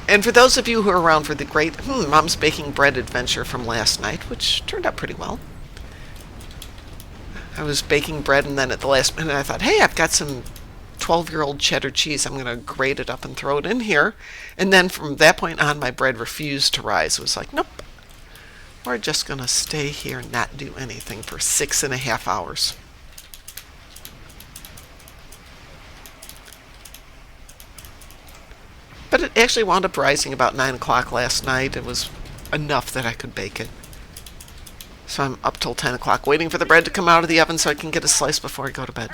A: And for those of you who are around for the great Mom's Baking Bread adventure from last night, which turned out pretty well. I was baking bread and then at the last minute I thought, hey, I've got some 12-year-old cheddar cheese. I'm going to grate it up and throw it in here. And then from that point on, my bread refused to rise. It was like, nope. We're just going to stay here and not do anything for 6.5 hours. But it actually wound up rising about 9 o'clock last night. It was enough that I could bake it. So I'm up till 10 o'clock waiting for the bread to come out of the oven so I can get a slice before I go to bed.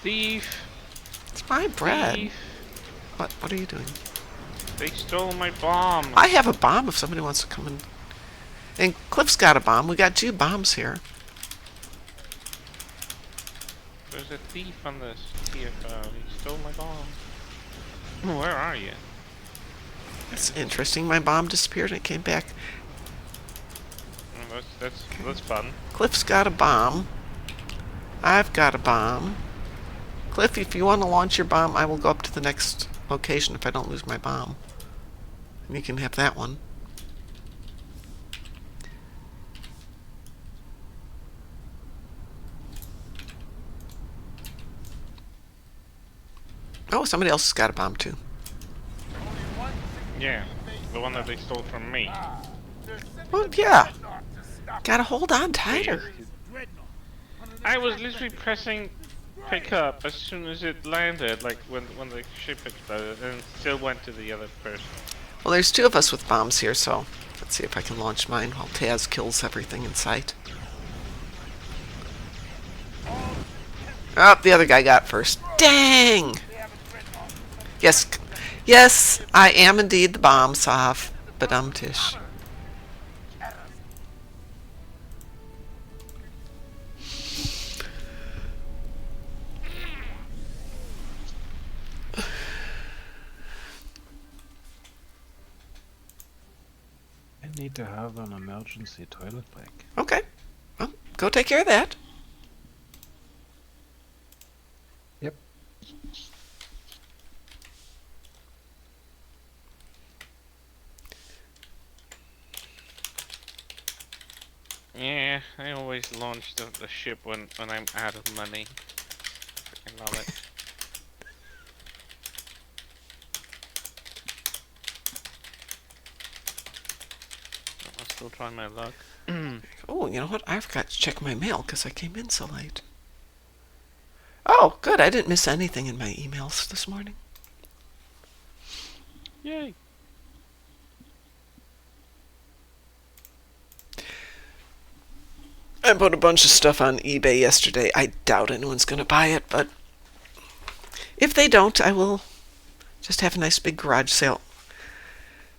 B: Thief!
A: It's my bread.
B: Thief!
A: What are you doing?
B: They stole my bomb!
A: I have a bomb if somebody wants to come in. And Cliff's got a bomb. We got 2 bombs here.
B: There's a thief on this TFO. He stole my bomb. Where are you?
A: That's interesting. My bomb disappeared and it came back.
B: Oh, that's fun.
A: Cliff's got a bomb. I've got a bomb. Cliff, if you want to launch your bomb, I will go up to the next location if I don't lose my bomb. And you can have that one. Oh, somebody else has got a bomb too.
B: Yeah, the one that they stole from me.
A: Well, yeah. Gotta hold on tighter.
B: I was literally pressing pick up as soon as it landed, like when the ship exploded, and it still went to the other person.
A: Well, there's 2 of us with bombs here, so let's see if I can launch mine while Taz kills everything in sight. Oh, the other guy got first. Dang! Yes, I am indeed the bomb, Sav. Badum-tish.
D: I need to have an emergency toilet break.
A: Okay. Well, go take care of that.
B: Yeah, I always launch the ship when I'm out of money. Freaking love it. I'm still trying my luck.
A: Oh, you know what? I forgot to check my mail because I came in so late. Oh, good. I didn't miss anything in my emails this morning.
B: Yay!
A: I bought a bunch of stuff on eBay yesterday. I doubt anyone's going to buy it, but if they don't, I will just have a nice big garage sale.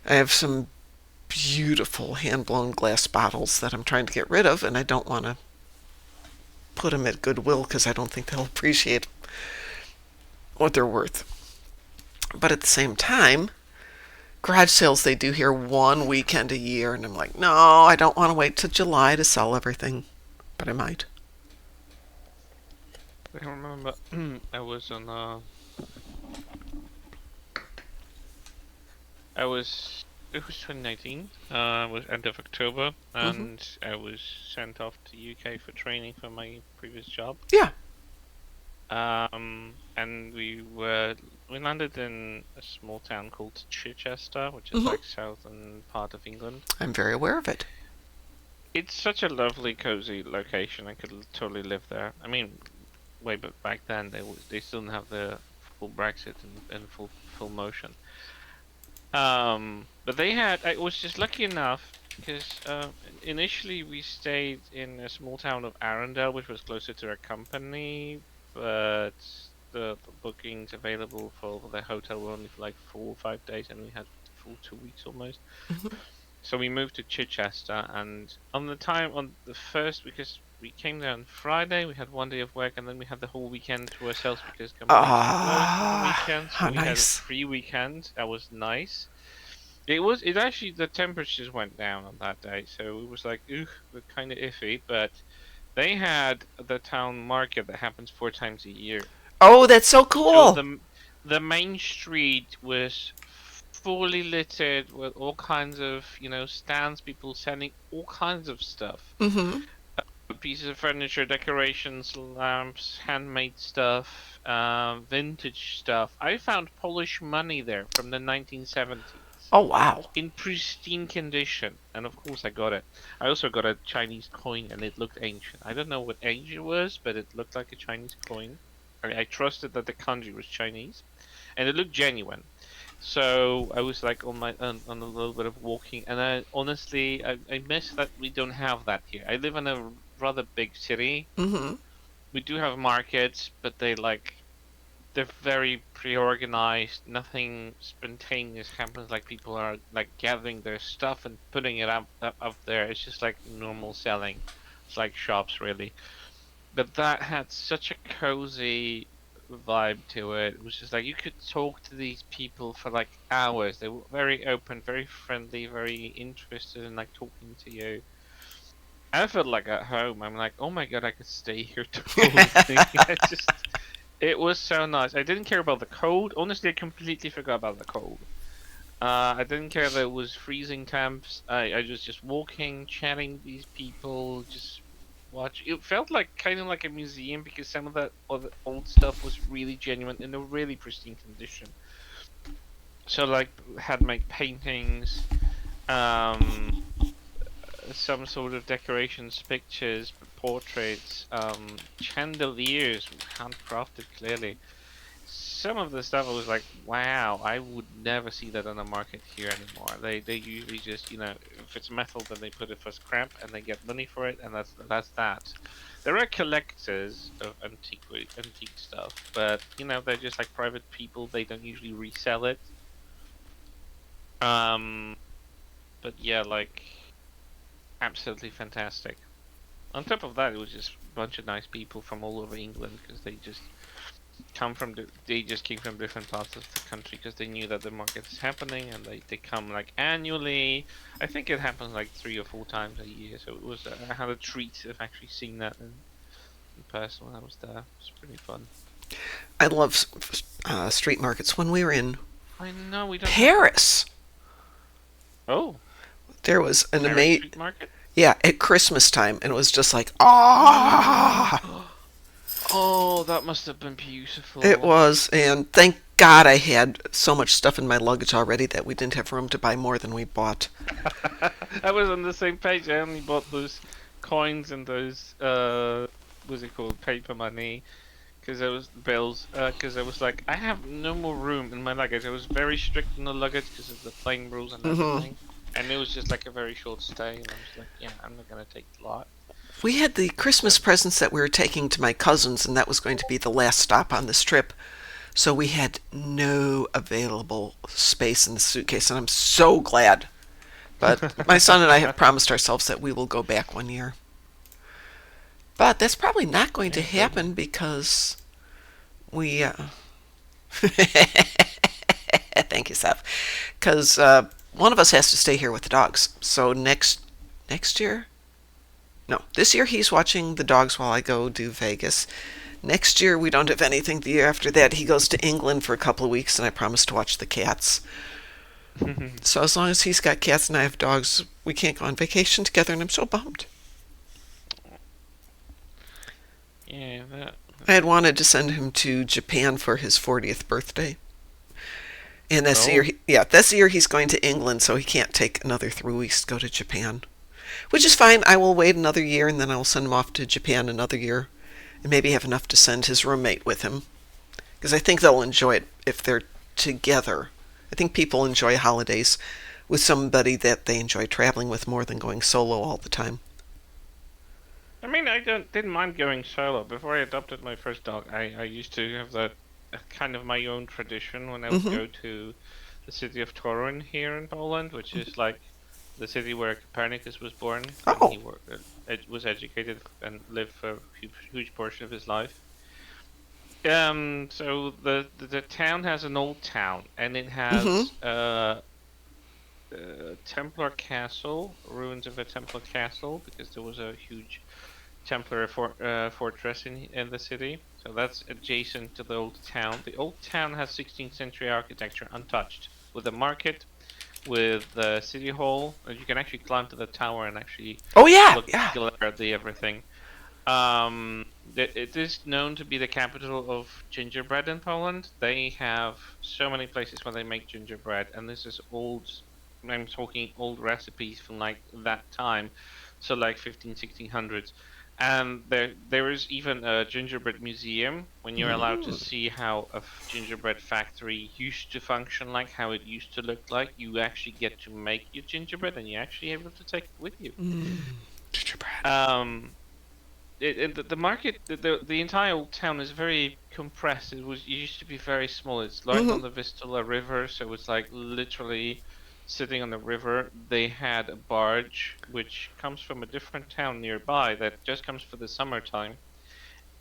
A: I have some beautiful hand-blown glass bottles that I'm trying to get rid of, and I don't want to put them at Goodwill because I don't think they'll appreciate what they're worth. But at the same time, garage sales they do here one weekend a year, and I'm like, no, I don't want to wait till July to sell everything, but I might.
B: I remember I was on it was 2019. It was end of October, and I was sent off to UK for training for my previous job.
A: Yeah.
B: And we landed in a small town called Chichester, which is like southern part of England.
A: I'm very aware of it.
B: It's such a lovely, cozy location. I could totally live there. I mean, way back then they still didn't have the full Brexit and full motion. But I was just lucky enough because initially we stayed in a small town of Arundel, which was closer to our company, but the bookings available for the hotel were only for like 4 or 5 days, and we had the full 2 weeks almost. So we moved to Chichester, and on the first, because we came there on Friday, we had 1 day of work, and then we had the whole weekend to ourselves because companies closed on the weekend. So
A: how
B: we had a
A: nice.
B: free weekend. That was nice. It actually, the temperatures went down on that day, so it was like, kind of iffy, but they had the town market that happens 4 times a year.
A: Oh, that's so
B: So
A: cool.
B: the main street was fully littered with all kinds of, stands, people selling all kinds of stuff. Pieces of furniture, decorations, lamps, handmade stuff, vintage stuff. I found Polish money there from the 1970s.
A: Oh, wow.
B: In pristine condition, and of course I got it. I also got a Chinese coin, and it looked ancient. I don't know what age it was, but it looked like a Chinese coin. I trusted that the kanji was Chinese, and it looked genuine. So I was like on a little bit of walking, and I miss that we don't have that here. I live in a rather big city. We do have markets, but they're very pre-organized. Nothing spontaneous happens. Like people are like gathering their stuff and putting it up there. It's just like normal selling. It's like shops really. But that had such a cozy vibe to it. It was just like you could talk to these people for like hours. They were very open, very friendly, very interested in like talking to you. I felt like at home. I'm like, oh my god, I could stay here totally. It was so nice. I didn't care about the cold. Honestly, I completely forgot about the cold. I didn't care that it was freezing temps. I was just walking, chatting with these people, just watch. It felt like kind of like a museum because some of that other old stuff was really genuine in a really pristine condition. So like handmade paintings, some sort of decorations, pictures, portraits, chandeliers, handcrafted clearly. Some of the stuff I was like, wow, I would never see that on the market here anymore. They usually just, if it's metal, then they put it for scrap and they get money for it, and that's that. There are collectors of antique stuff, but they're just like private people. They don't usually resell it. But yeah, like absolutely fantastic. On top of that, it was just a bunch of nice people from all over England because they just came from different parts of the country because they knew that the market is happening, and they come like annually. I think it happens like 3 or 4 times a year, so it was I had a treat of actually seeing that in person when I was there. It was pretty fun.
A: I love street markets. When we were in
B: I know we don't
A: Paris,
B: Oh,
A: there was an
B: Paris
A: amazing.
B: street market.
A: Yeah, at Christmas time, and it was just like, ah,
B: Oh, that must have been
A: it
B: beautiful.
A: was. And thank God I had so much stuff in my luggage already that we didn't have room to buy more than we bought.
B: I was on the same page. I only bought those coins and those what's it called, paper money, because I was bills. Because I was like, I have no more room in my luggage. I was very strict on the luggage because of the plane rules and
A: Hmm.
B: everything. And it was just like a very short stay, and I was like, yeah, I'm not gonna take a lot.
A: We had the
B: So
A: Christmas presents that we were taking to my cousins, and that was going to be the last stop on this trip. So we had no available space in the suitcase, and I'm so glad. But my son and I have promised ourselves that we will go back one year. But that's probably not going to
B: yeah, totally.
A: happen because we. Thank you, Seth. Because one of us has to stay here with the dogs. So next year, no, this year he's watching the dogs while I go do Vegas. Next year we don't have anything. The year after that he goes to England for a couple of weeks, and I promise to watch the cats. So as long as he's got cats and I have dogs, we can't go on vacation together, and I'm so bummed.
B: Yeah, that.
A: I had wanted to send him to Japan for his 40th birthday. And that's the year,
B: Oh,
A: that's the year he's going to England, so he can't take another 3 weeks to go to Japan. Which is fine. I will wait another year, and then I will send him off to Japan another year, and maybe have enough to send his roommate with him, because I think they'll enjoy it if they're together. I think people enjoy holidays with somebody that they enjoy traveling with more than going solo all the time.
B: I mean, I didn't mind going solo. Before I adopted my first dog, I used to have that kind of my own tradition when I would
A: Hmm.
B: go to the city of Torun here in Poland, which is like the city where Copernicus was born, and
A: Oh.
B: he was educated and lived for a huge portion of his life. So the town has an old town, and it
A: Hmm.
B: has Templar castle, ruins of a Templar castle, because there was a huge Templar fortress in the city. So that's adjacent to the old town. The old town has 16th century architecture untouched, with a market, with the city hall. And you can actually climb to the tower and actually
A: Oh yeah,
B: look
A: yeah.
B: glare at the everything. It is known to be the capital of gingerbread in Poland. They have so many places where they make gingerbread, and this is old. I'm talking old recipes from like that time, so like 15, 1600s. And there is even a gingerbread museum when you're allowed to
A: Mm.
B: see how a gingerbread factory used to function, like how it used to look like. You actually get to make your gingerbread, and you're actually able to take it with you.
A: Mm. Gingerbread.
B: Um, the market, the entire old town is very compressed. It used to be very small. It's right
A: Hmm.
B: on the Vistula River, so it's like literally sitting on the river. They had a barge which comes from a different town nearby that just comes for the summertime,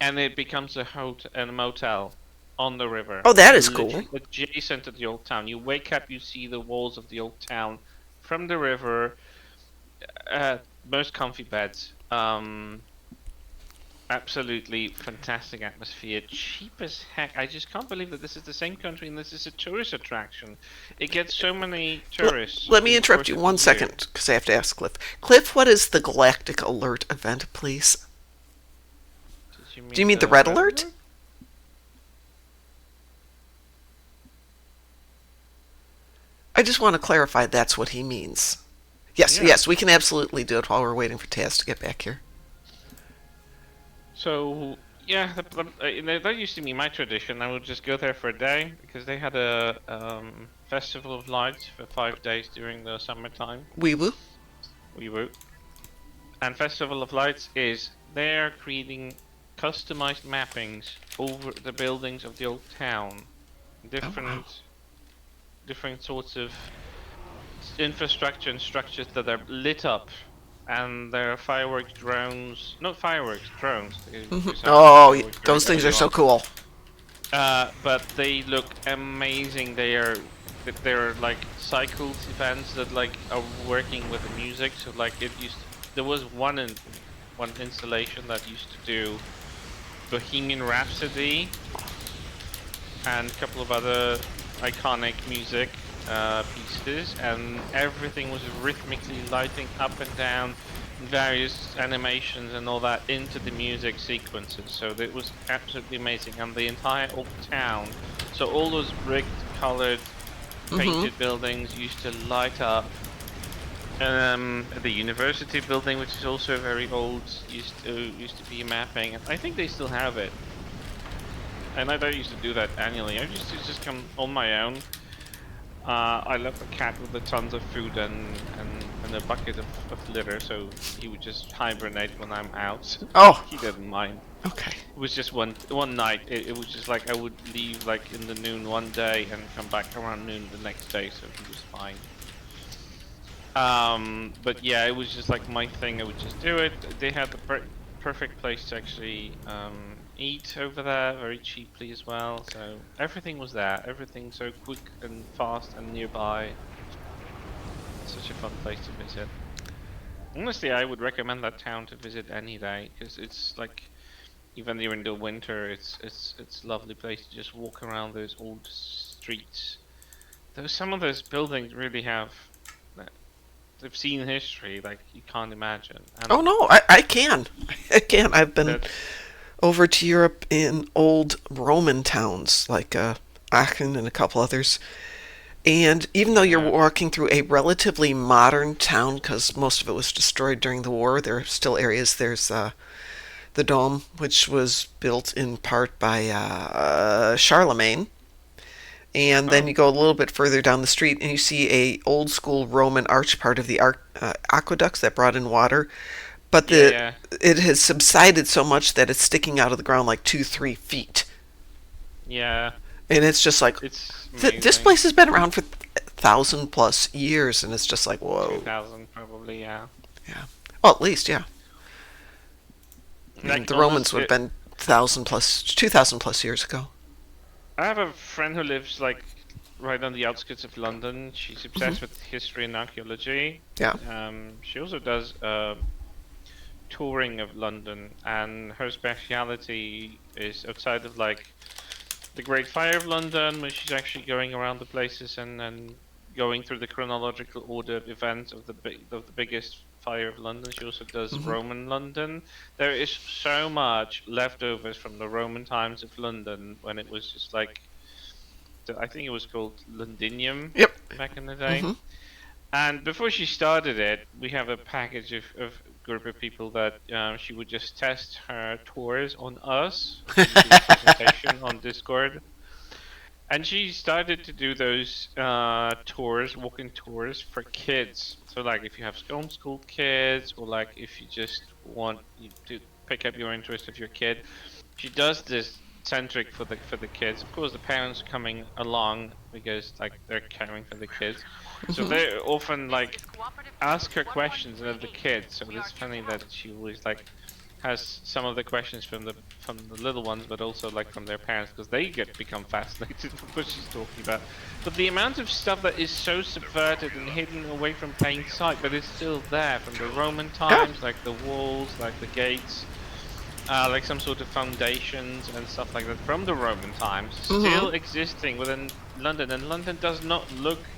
B: and it becomes a motel on the river,
A: Oh, that is cool.
B: literally adjacent to the old town. You wake up, you see the walls of the old town from the river. Most comfy beds. Absolutely fantastic atmosphere. Cheap as heck. I just can't believe that this is the same country and this is a tourist attraction. It gets so many
A: L-
B: tourists
A: Let me
B: in the
A: interrupt
B: course
A: you
B: of the
A: one
B: year.
A: second because I have to ask Cliff. Cliff, what is the Galactic Alert event, please?
B: Did you
A: Do you
B: mean
A: mean the
B: the
A: Red
B: red
A: Alert?
B: alert?
A: I just want to clarify that's what he means. Yes,
B: Yeah.
A: yes, we can absolutely do it while we're waiting for Taz to get back here.
B: So yeah, that used to be my tradition. I would just go there for a day because they had a festival of lights for 5 days during the summertime.
A: Wee woo.
B: We were. And Festival of Lights is they're creating customized mappings over the buildings of the old town.
A: Oh, wow.
B: Different sorts of infrastructure and structures that are lit up, and there are fireworks drones, not fireworks, drones,
A: Hmm.
B: because I think
A: Oh,
B: fireworks are
A: those things
B: actually
A: are so
B: awesome.
A: cool.
B: But they look amazing. They're like cycles events that like are working with the music. So like there was one installation that used to do Bohemian Rhapsody and a couple of other iconic music pieces, and everything was rhythmically lighting up and down. various animations and all that into the music sequences. So it was absolutely amazing, and the entire old town. So all those bricked, colored, painted buildings used to light up. The university building, which is also very old, used to be mapping. I think they still have it. And I don't used to do that annually. I used to just come on my own. I left a cat with a tons of food and a bucket of litter, so he would just hibernate when I'm out.
A: Oh,
B: He didn't mind.
A: okay.
B: It was just one night. It was just like I would leave like in the noon one day and come back around noon the next day, so he was fine. But yeah, it was just like my thing. I would just do it. They had the perfect place to actually eat over there, very cheaply as well. So everything was there. Everything so quick and fast and nearby. Such a fun place to visit. Honestly, I would recommend that town to visit any day, because it's like, even during the winter, it's a lovely place to just walk around those old streets. Some of those buildings really have. They've seen history like you can't imagine. And
A: Oh no, I can. I can. I've been
B: that,
A: over to Europe in old Roman towns like Aachen and a couple others. And even though you're
B: yeah,
A: walking through a relatively modern town, because most of it was destroyed during the war, there are still areas. There's the Dome, which was built in part by Charlemagne. And then
B: oh,
A: you go a little bit further down the street and you see a old school Roman arch, part of the aqueducts that brought in water. But
B: yeah, yeah,
A: it has subsided so much that it's sticking out of the ground like 2-3 feet.
B: yeah.
A: And it's just like,
B: It's
A: this
B: amazing.
A: place has been around for 1,000+ years, and it's just like, whoa.
B: 2000 probably, yeah.
A: Yeah. Well, at least, yeah. I mean,
B: Like
A: the Romans
B: almost,
A: would have been 2,000+ years ago.
B: I have a friend who lives like right on the outskirts of London. She's
A: Hmm.
B: obsessed with history and archaeology.
A: Yeah.
B: She also does touring of London, and her speciality is outside of like the Great Fire of London, where she's actually going around the places and going through the chronological order of events of the biggest fire of London. She also does
A: Hmm.
B: Roman London. There is so much leftovers from the Roman times of London when it was just like I think it was called Londinium
A: Yep.
B: back in the day.
A: Hmm.
B: And before she started it, we have a package of group of people that she would just test her tours on us. We would do a presentation on Discord. And she started to do those tours, walking tours for kids. So like if you have homeschooled kids, or like if you just want to pick up your interest of your kid, she does this centric for the kids. Of course, the parents are coming along because like they're caring for the kids. So
A: Hmm.
B: they often like ask her questions of the kids. So it's funny that she always like has some of the questions from the little ones, but also like from their parents, because they become fascinated with what she's talking about. But the amount of stuff that is so subverted and hidden away from plain sight, but it's still there from the Roman
A: Yeah.
B: times, like the walls, like the gates, like some sort of foundations and stuff like that from the Roman times,
A: Hmm.
B: still existing within London. And London does not look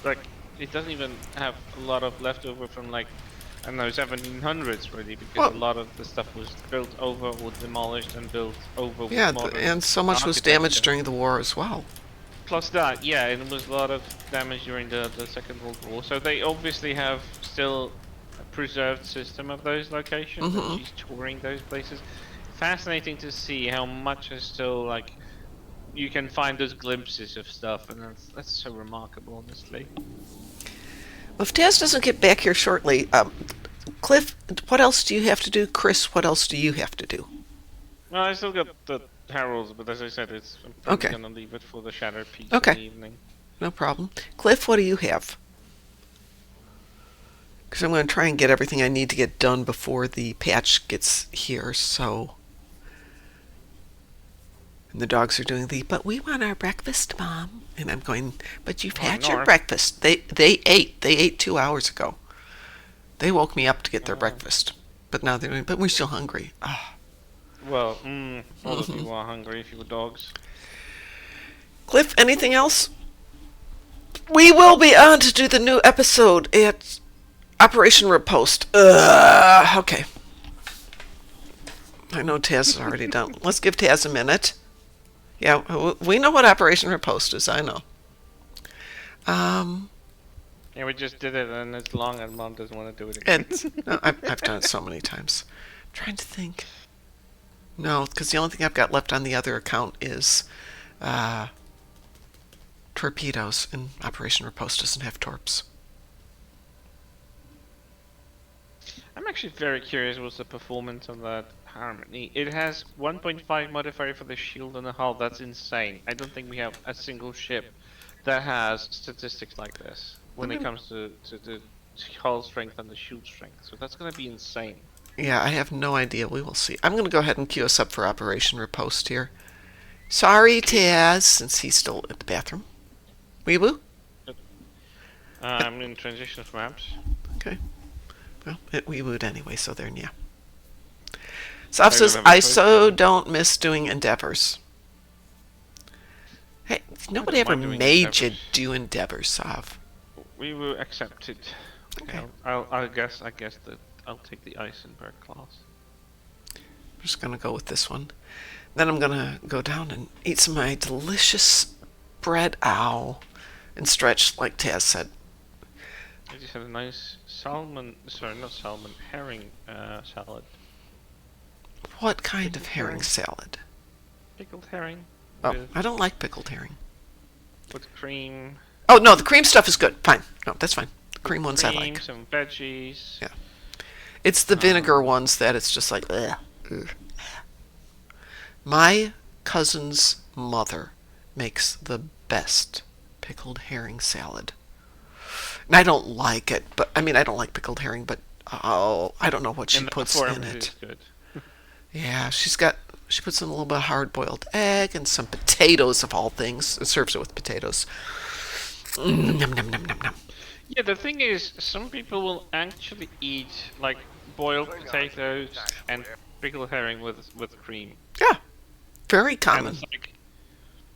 B: like it doesn't even have a lot of leftover from like I don't know 1700s really, because a
A: Well,
B: lot of the stuff was built over or demolished and built over with
A: yeah,
B: modern
A: and so much was damaged
B: architecture.
A: during the war as well.
B: Plus that, yeah, and it was a lot of damage during the Second World War. So they obviously have still a preserved system of those locations, and
A: Hmm.
B: she's touring those places. Fascinating to see how much is still like you can find those glimpses of stuff, and that's so remarkable, honestly.
A: Well, if Taz doesn't get back here shortly, Cliff, what else do you have to do? Chris, what else do you have to do?
B: Well, I still got the Heralds, but as I said, I'm probably
A: Okay.
B: gonna leave it for the Shadow piece in the
A: Okay.
B: evening.
A: No problem. Cliff, what do you have? Because I'm going to try and get everything I need to get done before the patch gets here, so. And the dogs are doing but we want our breakfast, Mom. And I'm going, but you've
B: Oh,
A: had your
B: North.
A: breakfast. They ate. They ate 2 hours ago. They woke me up to get their
B: Uh,
A: breakfast. But now they're doing, but we're still hungry.
B: well, all of you are hungry if you were dogs.
A: Cliff, anything else? We will be on to do the new episode at Operation Riposte. Okay. I know Taz is already done. Let's give Taz a minute. Yeah, we know what Operation Riposte is. I know.
B: Yeah, we just did it, and it's long, and Mom doesn't want to do it again.
A: No, I've done it so many times. I'm trying to think. No, because the only thing I've got left on the other account is torpedoes, and Operation Riposte doesn't have torps.
B: I'm actually very curious what's the performance of that Harmony. It has 1.5 modifier for the shield and the hull. That's insane. I don't think we have a single ship that has statistics like this when it comes to the hull strength and the shield strength. So that's going to be insane.
A: Yeah, I have no idea. We will see. I'm going to go ahead and queue us up for Operation Riposte here. Sorry, Taz, since he's still at the bathroom. Weeboo?
B: I'm in transition maps.
A: Okay. Well, it weebooed anyway, so there, yeah. Soph says, I so don't miss doing endeavors. Hey, nobody ever made you do endeavors, Soph.
B: We will accept it.
A: Okay.
B: I guess that I'll take the Eisenberg class.
A: I'm just gonna go with this one. Then I'm gonna go down and eat some of my delicious bread, and stretch like Taz said.
B: I just had a nice herring salad.
A: What kind of herring salad?
B: Pickled herring.
A: Oh, I don't like pickled herring.
B: With cream.
A: Oh, no, the cream stuff is good. Fine. No, that's fine. The cream ones I like.
B: Some veggies.
A: Yeah. It's the vinegar ones that it's just like, ugh. My cousin's mother makes the best pickled herring salad. And I don't like it, but I mean, I don't like pickled herring, but I don't know what she puts in it.
B: Good.
A: Yeah, she puts in a little bit of hard-boiled egg and some potatoes of all things. It serves it with potatoes. Nom, nom, nom, nom, nom.
B: Yeah, the thing is, some people will actually eat like boiled potatoes and pickled herring with cream.
A: Yeah, very
B: And
A: common.
B: it's like,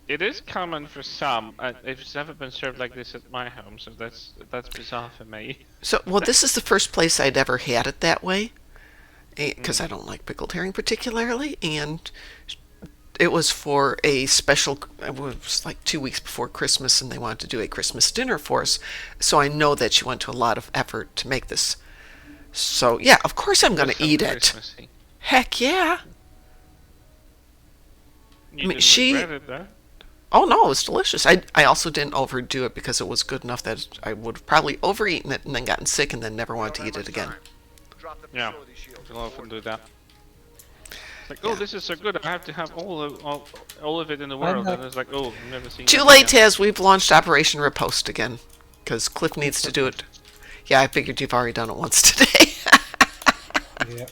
B: it is common for some. It's never been served like this at my home, so that's bizarre for me.
A: So, well, this is the first place I'd ever had it that way, because I don't like pickled herring particularly, and it was for a special, it was like 2 weeks before Christmas, and they wanted to do a Christmas dinner for us, so I know that she went to a lot of effort to make this. So, yeah, of course I'm going to eat it.
B: Christmassy.
A: Heck yeah.
B: You
A: mean,
B: didn't regret it, though.
A: Oh, no, it was delicious. I also didn't overdo it because it was good enough that I would have probably overeaten it and then gotten sick and then never wanted to eat it again.
B: Yeah, you'll often do that. It's like, oh, this is so good, I have to have all of it in the world. And it's like, oh, I've never seen
A: Too
B: that
A: late,
B: again.
A: Taz. We've launched Operation Riposte again. Because Cliff needs to do it. Yeah, I figured you've already done it once today.
D: Yeah.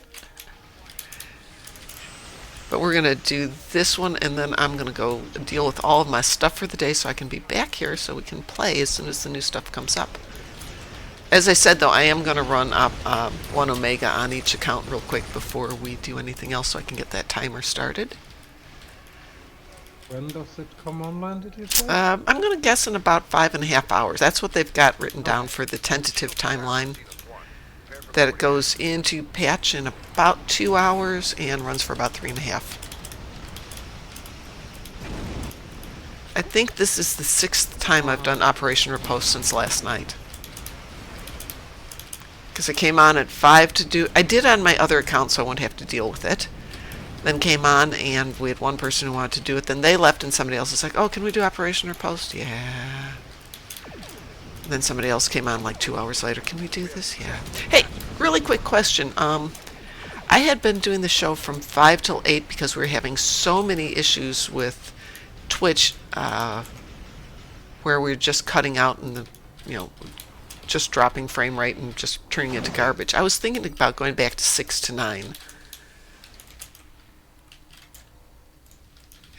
A: But we're going to do this one, and then I'm going to go deal with all of my stuff for the day so I can be back here so we can play as soon as the new stuff comes up. As I said, though, I am going to run up 1 Omega on each account real quick before we do anything else so I can get that timer started.
D: When does it come online, did you say?
A: I'm going to guess in about 5.5 hours. That's what they've got written down for the tentative timeline. That it goes into patch in about 2 hours and runs for about 3.5. I think this is the 6th time I've done Operation Riposte since last night. Because I came on at 5 to do... I did on my other account so I won't have to deal with it. Then came on and we had one person who wanted to do it. Then they left and somebody else was like, oh, can we do Operation Riposte? Yeah. And then somebody else came on like 2 hours later. Can we do this? Yeah. Hey, really quick question. I had been doing the show from 5 till 8 because we were having so many issues with Twitch where we were just cutting out and just dropping frame rate and just turning it to garbage. I was thinking about going back to 6 to 9.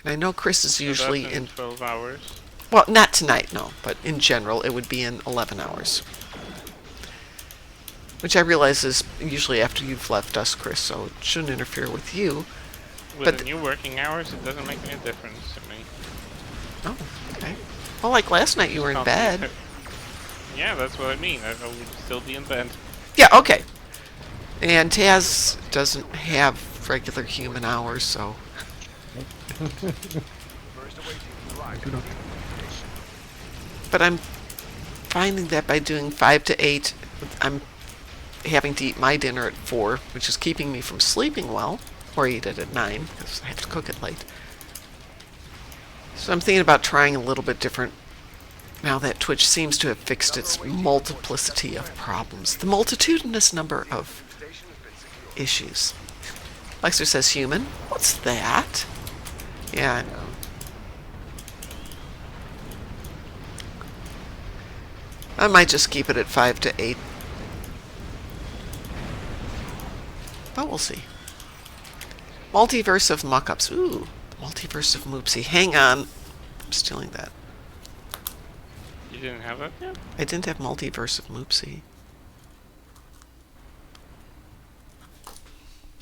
A: And I know Chris is usually
B: So that's in 12 hours.
A: Well, not tonight, no, but in general, it would be in 11 hours. Which I realize is usually after you've left us, Chris, so it shouldn't interfere with you.
B: With the new working hours, it doesn't make any difference to me.
A: Oh, okay. Well, like last night you were in bed.
B: Yeah, that's what I mean. I would still be in bed.
A: Yeah, okay. And Taz doesn't have regular human hours, so...
C: First away team is
D: I
C: arriving.
D: do not.
A: But I'm finding that by doing 5 to 8, I'm having to eat my dinner at 4, which is keeping me from sleeping well, or eat it at 9, because I have to cook it late. So I'm thinking about trying a little bit different now that Twitch seems to have fixed its multiplicity of problems, the multitudinous number of
C: Station has been secured.
A: issues. Lexer says human. What's that? Yeah, I know. I might just keep it at 5 to 8. But we'll see. Multiverse of Muck-Ups. Ooh, Multiverse of Moopsy. Hang on. I'm stealing that.
B: You didn't have that yet?
A: I didn't have Multiverse of Moopsy.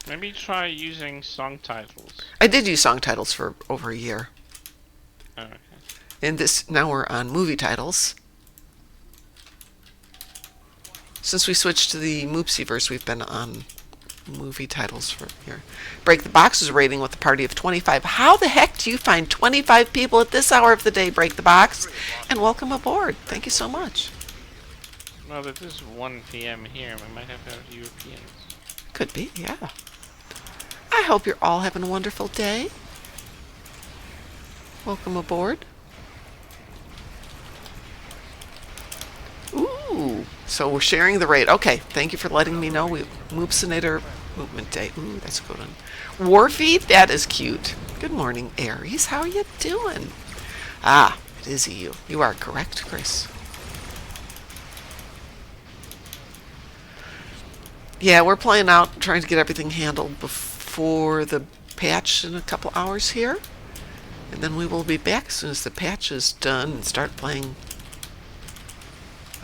B: Maybe try using song titles.
A: I did use song titles for over a year.
B: Oh, okay.
A: And now we're on movie titles. Since we switched to the Moopsyverse, we've been on movie titles for a year. Break the Box's rating with a party of 25. How the heck do you find 25 people at this hour of the day, Break the Box? And welcome aboard. Thank you so much.
B: Well, it is 1 p.m. here. We might have Europeans.
A: Could be, yeah. I hope you're all having a wonderful day. Welcome aboard. Ooh, so we're sharing the raid. Okay, thank you for letting me know. Moopsinator Movement Day. Ooh, that's a good one. Warfeed, that is cute. Good morning, Aries. How are you doing? Ah, it is you. You are correct, Chris. Yeah, we're playing out, trying to get everything handled before the patch in a couple hours here. And then we will be back as soon as the patch is done and start playing.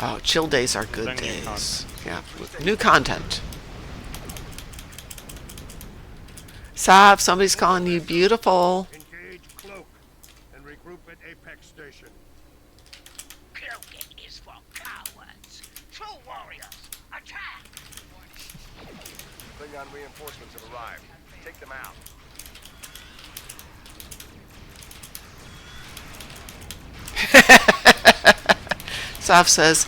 A: Oh, chill days are good
B: Then new
A: days. Yeah, new content. Sav, somebody's calling you beautiful.
C: Engage Cloak and regroup at Apex Station.
E: Cloaking is for cowards. True warriors, attack!
C: Klingon reinforcements have arrived. Take them out.
A: Sav says,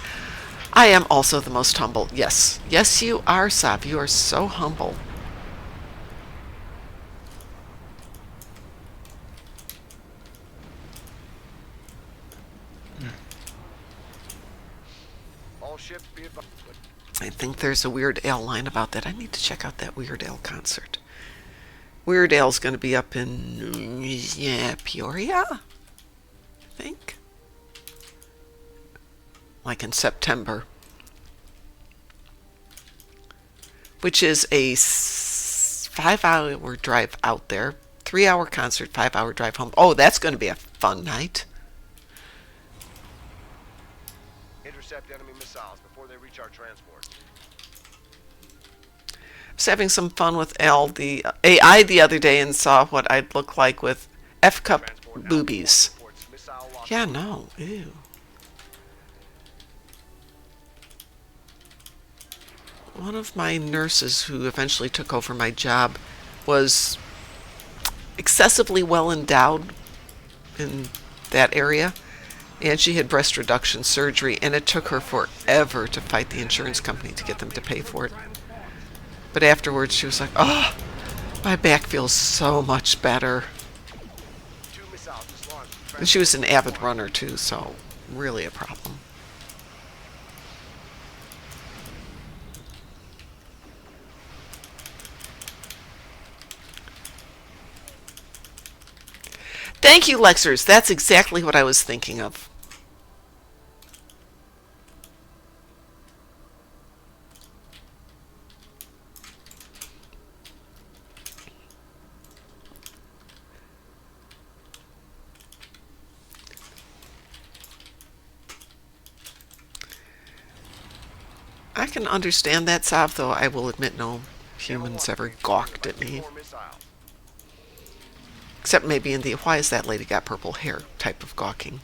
A: I am also the most humble. Yes. Yes, you are, Sav. You are so humble.
C: All ships be advised.
A: I think there's a Weird Al line about that. I need to check out that Weird Al concert. Weird Al's going to be up in, Peoria? I think. Like in September. Which is a 5-hour drive out there. 3-hour concert, 5-hour drive home. Oh, that's going to be a fun night.
C: Intercept enemy missiles before they reach our transport.
A: I was having some fun with Al, the AI, the other day and saw what I'd look like with F-cup
C: Transport
A: boobies.
C: reports missile lock.
A: Yeah, no. Ew. One of my nurses who eventually took over my job was excessively well endowed in that area, and she had breast reduction surgery, and it took her forever to fight the insurance company to get them to pay for it. But afterwards she was like, oh, my back feels so much better.
C: 2 missiles just launched.
A: And she was an avid runner too, so really a problem. Thank you, Lexers. That's exactly what I was thinking of. I can understand that, Sav, though I will admit no humans ever gawked at me.
C: 4 missiles.
A: Except maybe in the why is that lady got purple hair type of gawking.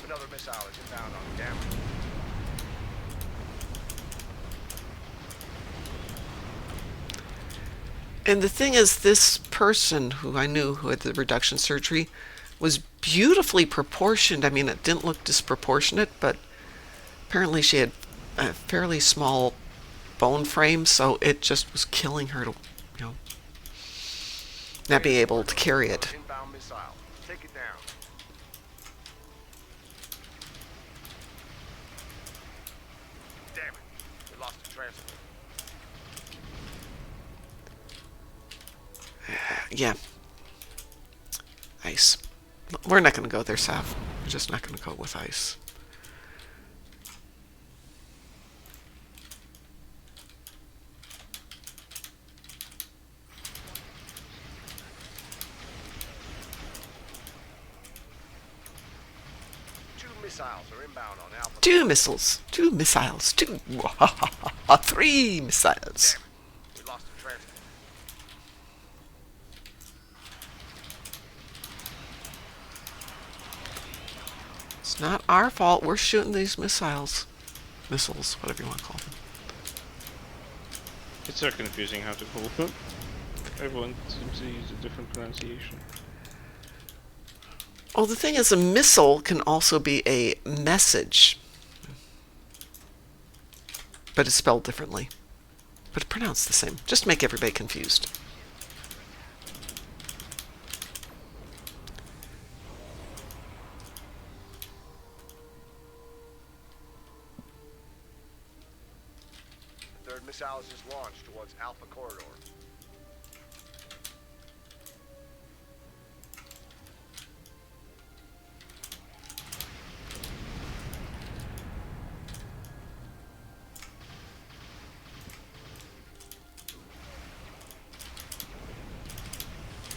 C: Another missile is inbound on damage.
A: And the thing is, this person who I knew who had the reduction surgery was beautifully proportioned. I mean, it didn't look disproportionate, but apparently she had a fairly small bone frame, so it just was killing her to, you know, not be able to carry it.
C: Inbound missile. Take it down. Damn it. We lost the transport.
A: Yeah. Ice. We're not going to go there, Sav. We're just not going to go with ice.
C: Two missiles are inbound on Alpha.
A: Two missiles. Two missiles. Two. Three missiles.
C: Damn it. We lost the transport.
A: It's not our fault. We're shooting these missiles. Missiles, whatever you want to call them.
B: It's so confusing how to call them. Everyone seems to use a different pronunciation.
A: Oh, the thing is, a missile can also be a message. But it's spelled differently. But pronounced the same. Just to make everybody confused.
C: The third missile is launched towards Alpha Corridor.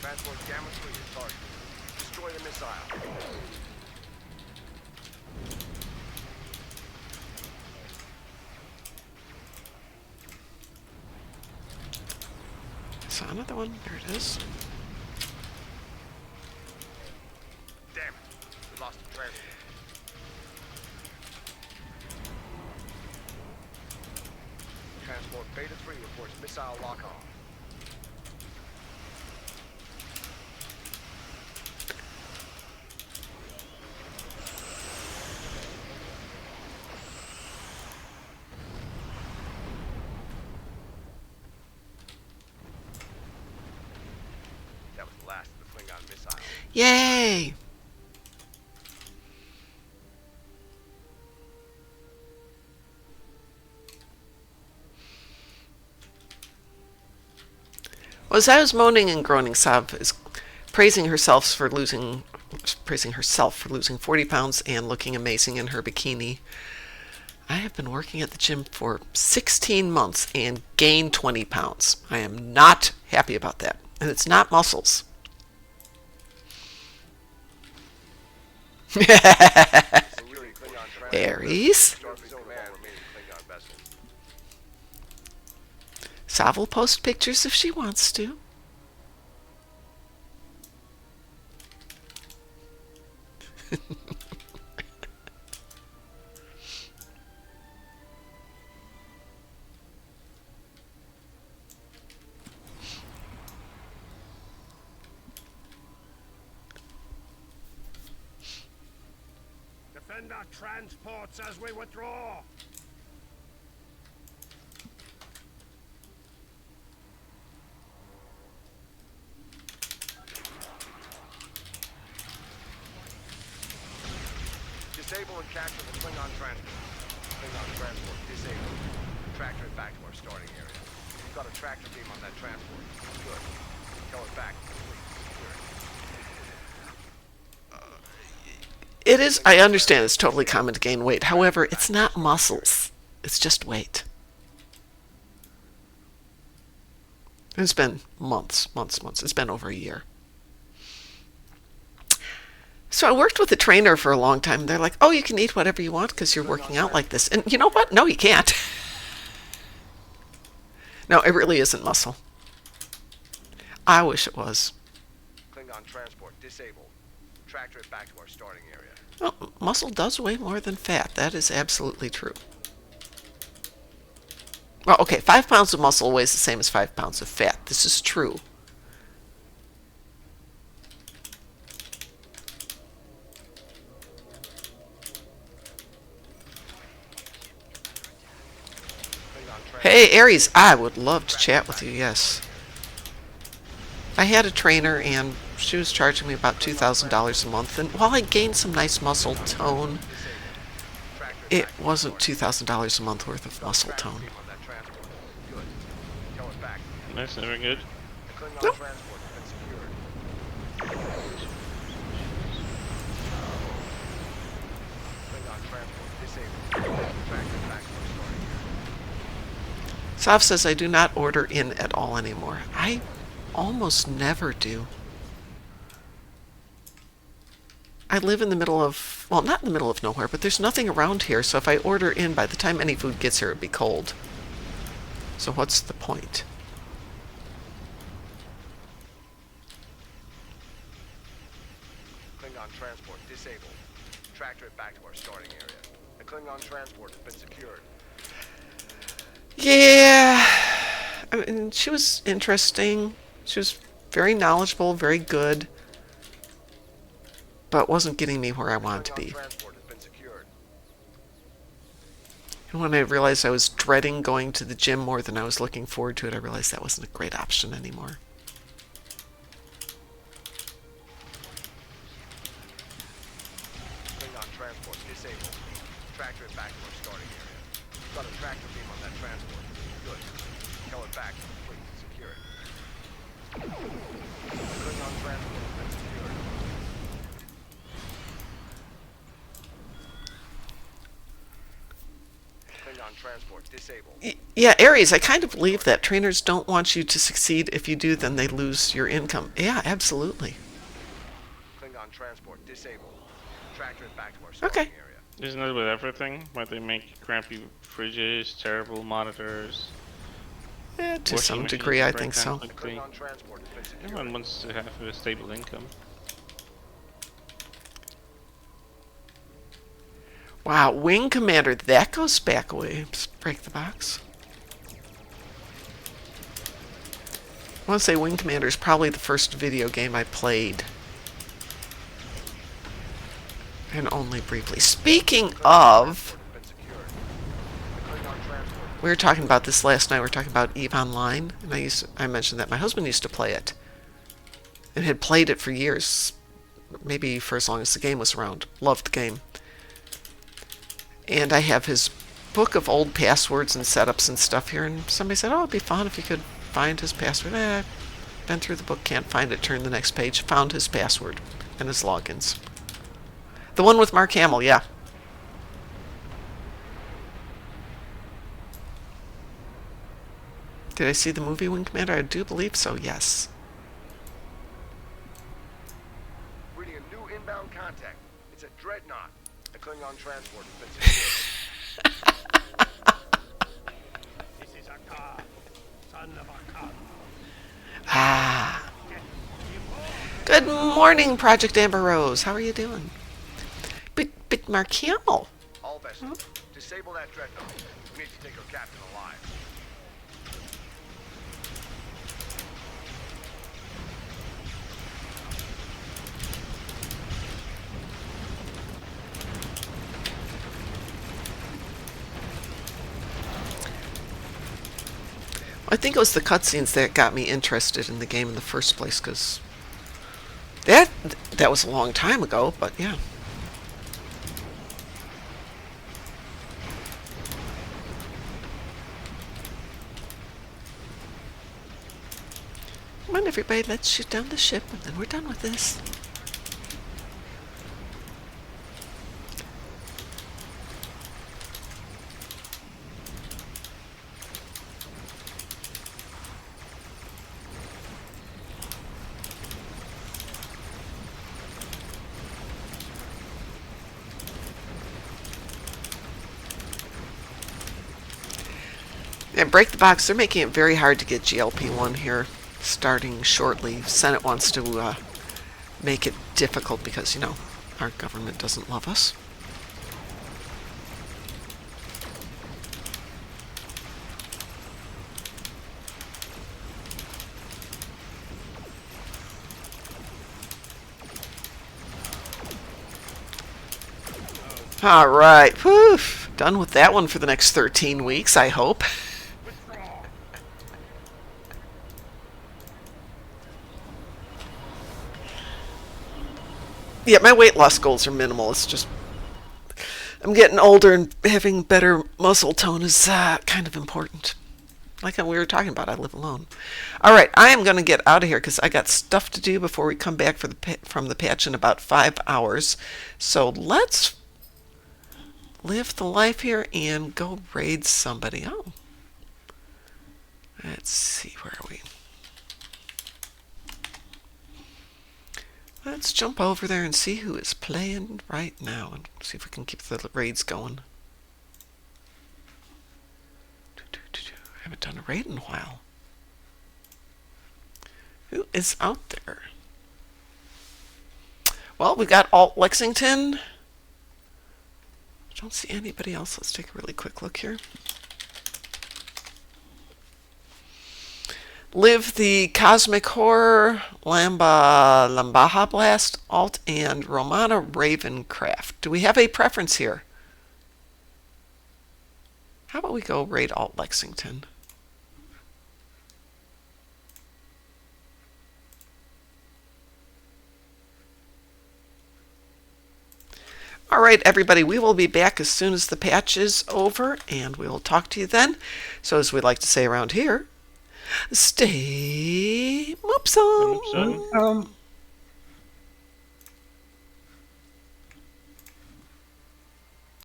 C: Transport Gamma 3 is target. Destroy the missile.
A: So another one. There it is.
C: Damn it. We lost the transport. Transport Beta 3 reports missile lock-on. That was the last of the Klingon missiles.
A: Yay! Well, as I was moaning and groaning, Sav is praising herself for losing 40 pounds and looking amazing in her bikini. I have been working at the gym for 16 months and gained 20 pounds. I am not happy about that. And it's not muscles. Aries. Sav will post pictures if she wants to.
C: Defend our transports as we withdraw. Disable and capture the Klingon transport. Klingon transport disabled. Tractor it back to our starting area. We've got a tractor beam on that transport. Good. Going back.
A: It is, I understand it's totally common to gain weight. However, it's not muscles. It's just weight. It's been months. It's been over a year. So I worked with a trainer for a long time. They're like, oh, you can eat whatever you want because you're working out like this. And you know what? No, you can't. No, it really isn't muscle. I wish it was.
C: Klingon transport disabled. Tractor it back to our starting area.
A: Well, muscle does weigh more than fat. That is absolutely true. Well, okay, 5 pounds of muscle weighs the same as 5 pounds of fat. This is true.
C: Klingon
A: Hey,
C: transport.
A: Aries, I would love to chat with you, yes. I had a trainer, and she was charging me about $2,000 a month, and while I gained some nice muscle tone,
C: Disabled. Tractor
A: it
C: back to
A: wasn't
C: storing.
A: $2,000 a month worth of
C: Got a
A: muscle
C: tractor
A: tone.
C: beam on that transport. Good. Tow it back.
B: That's never good.
C: The Klingon
A: Nope.
C: transport has been secured. Klingon transport disabled. Tractor back to our storing area.
A: Sav says I do not order in at all anymore. I almost never do. I live in the middle of, well, not in the middle of nowhere, but there's nothing around here, so if I order in, by the time any food gets here, it'd be cold. So what's the point?
C: Klingon transport disabled. Tractor it back to our starting area. The Klingon transport has been secured.
A: Yeah, I mean, she was interesting. She was very knowledgeable, very good, but wasn't getting me where I wanted to
C: Klingon
A: be.
C: transport has been secured.
A: And when I realized I was dreading going to the gym more than I was looking forward to it, I realized that wasn't a great option anymore.
C: Klingon transport disabled. Tractor it back to our starting area. Got a tractor beam on that transport. Good. Tow it back to the fleet. Secure it. Klingon transport has been secured. Klingon transport disabled.
A: Yeah, Aries, I kind of believe that trainers don't want you to succeed. If you do, then they lose your income. Yeah, absolutely.
C: Klingon transport disabled. Tractor it back to our starting
A: Okay.
C: area.
B: Isn't it with everything? Why they make crappy fridges, terrible monitors,
A: Yeah, to
B: washing
A: some
B: machines
A: degree, I
B: break
A: think
B: down
A: so.
B: quickly.
C: Klingon transport has been secured.
B: Everyone wants to have a stable income.
A: Wow, Wing Commander, that goes back away. Just break the box. I want to say Wing Commander is probably the first video game I played. And only briefly. Speaking of,
C: Transport has been secured. The Klingon transport
A: we were talking about this last night. We were talking about EVE Online, and I mentioned that my husband used to play it, and had played it for years, maybe for as long as the game was around. Loved the game. And I have his book of old passwords and setups and stuff here, and somebody said, oh, it'd be fun if you could find his password. Been through the book, can't find it, turn the next page, found his password and his logins. The one with Mark Hamill, yeah. Did I see the movie Wing Commander? I do believe so, yes.
C: reading a new inbound contact. It's a dreadnought. The Klingon transport has been secured.
E: This is a car, son of a car.
A: Ah. Good morning, Project Amber Rose. How are you doing? But Mark Hamill.
C: All vessels, disable that dreadnought. We need to take our captain alive.
A: I think it was the cutscenes that got me interested in the game in the first place, because that was a long time ago, but yeah. Come on, everybody, let's shoot down the ship, and then we're done with this. Yeah, break the box. They're making it very hard to get GLP-1 here, starting shortly. Senate wants to make it difficult because, you know, our government doesn't love us. All right. Whew. Done with that one for the next 13 weeks, I hope.
E: Withdraw.
A: Yeah, my weight loss goals are minimal. It's just I'm getting older and having better muscle tone is kind of important. Like we were talking about, I live alone. All right, I am going to get out of here because I got stuff to do before we come back from the patch in about 5 hours. So let's live the life here and go raid somebody. Oh, let's see, where are we? Let's jump over there and see who is playing right now and see if we can keep the raids going. I haven't done a raid in a while. Who is out there? Well, we got Alt Lexington. I don't see anybody else. Let's take a really quick look here. Live the Cosmic Horror, Lambaha Blast, Alt, and Romana Ravencraft. Do we have a preference here? How about we go raid Alt Lexington? All right, everybody, we will be back as soon as the patch is over, and we will talk to you then. So as we like to say around here, stay moopsome.
B: Moopsome.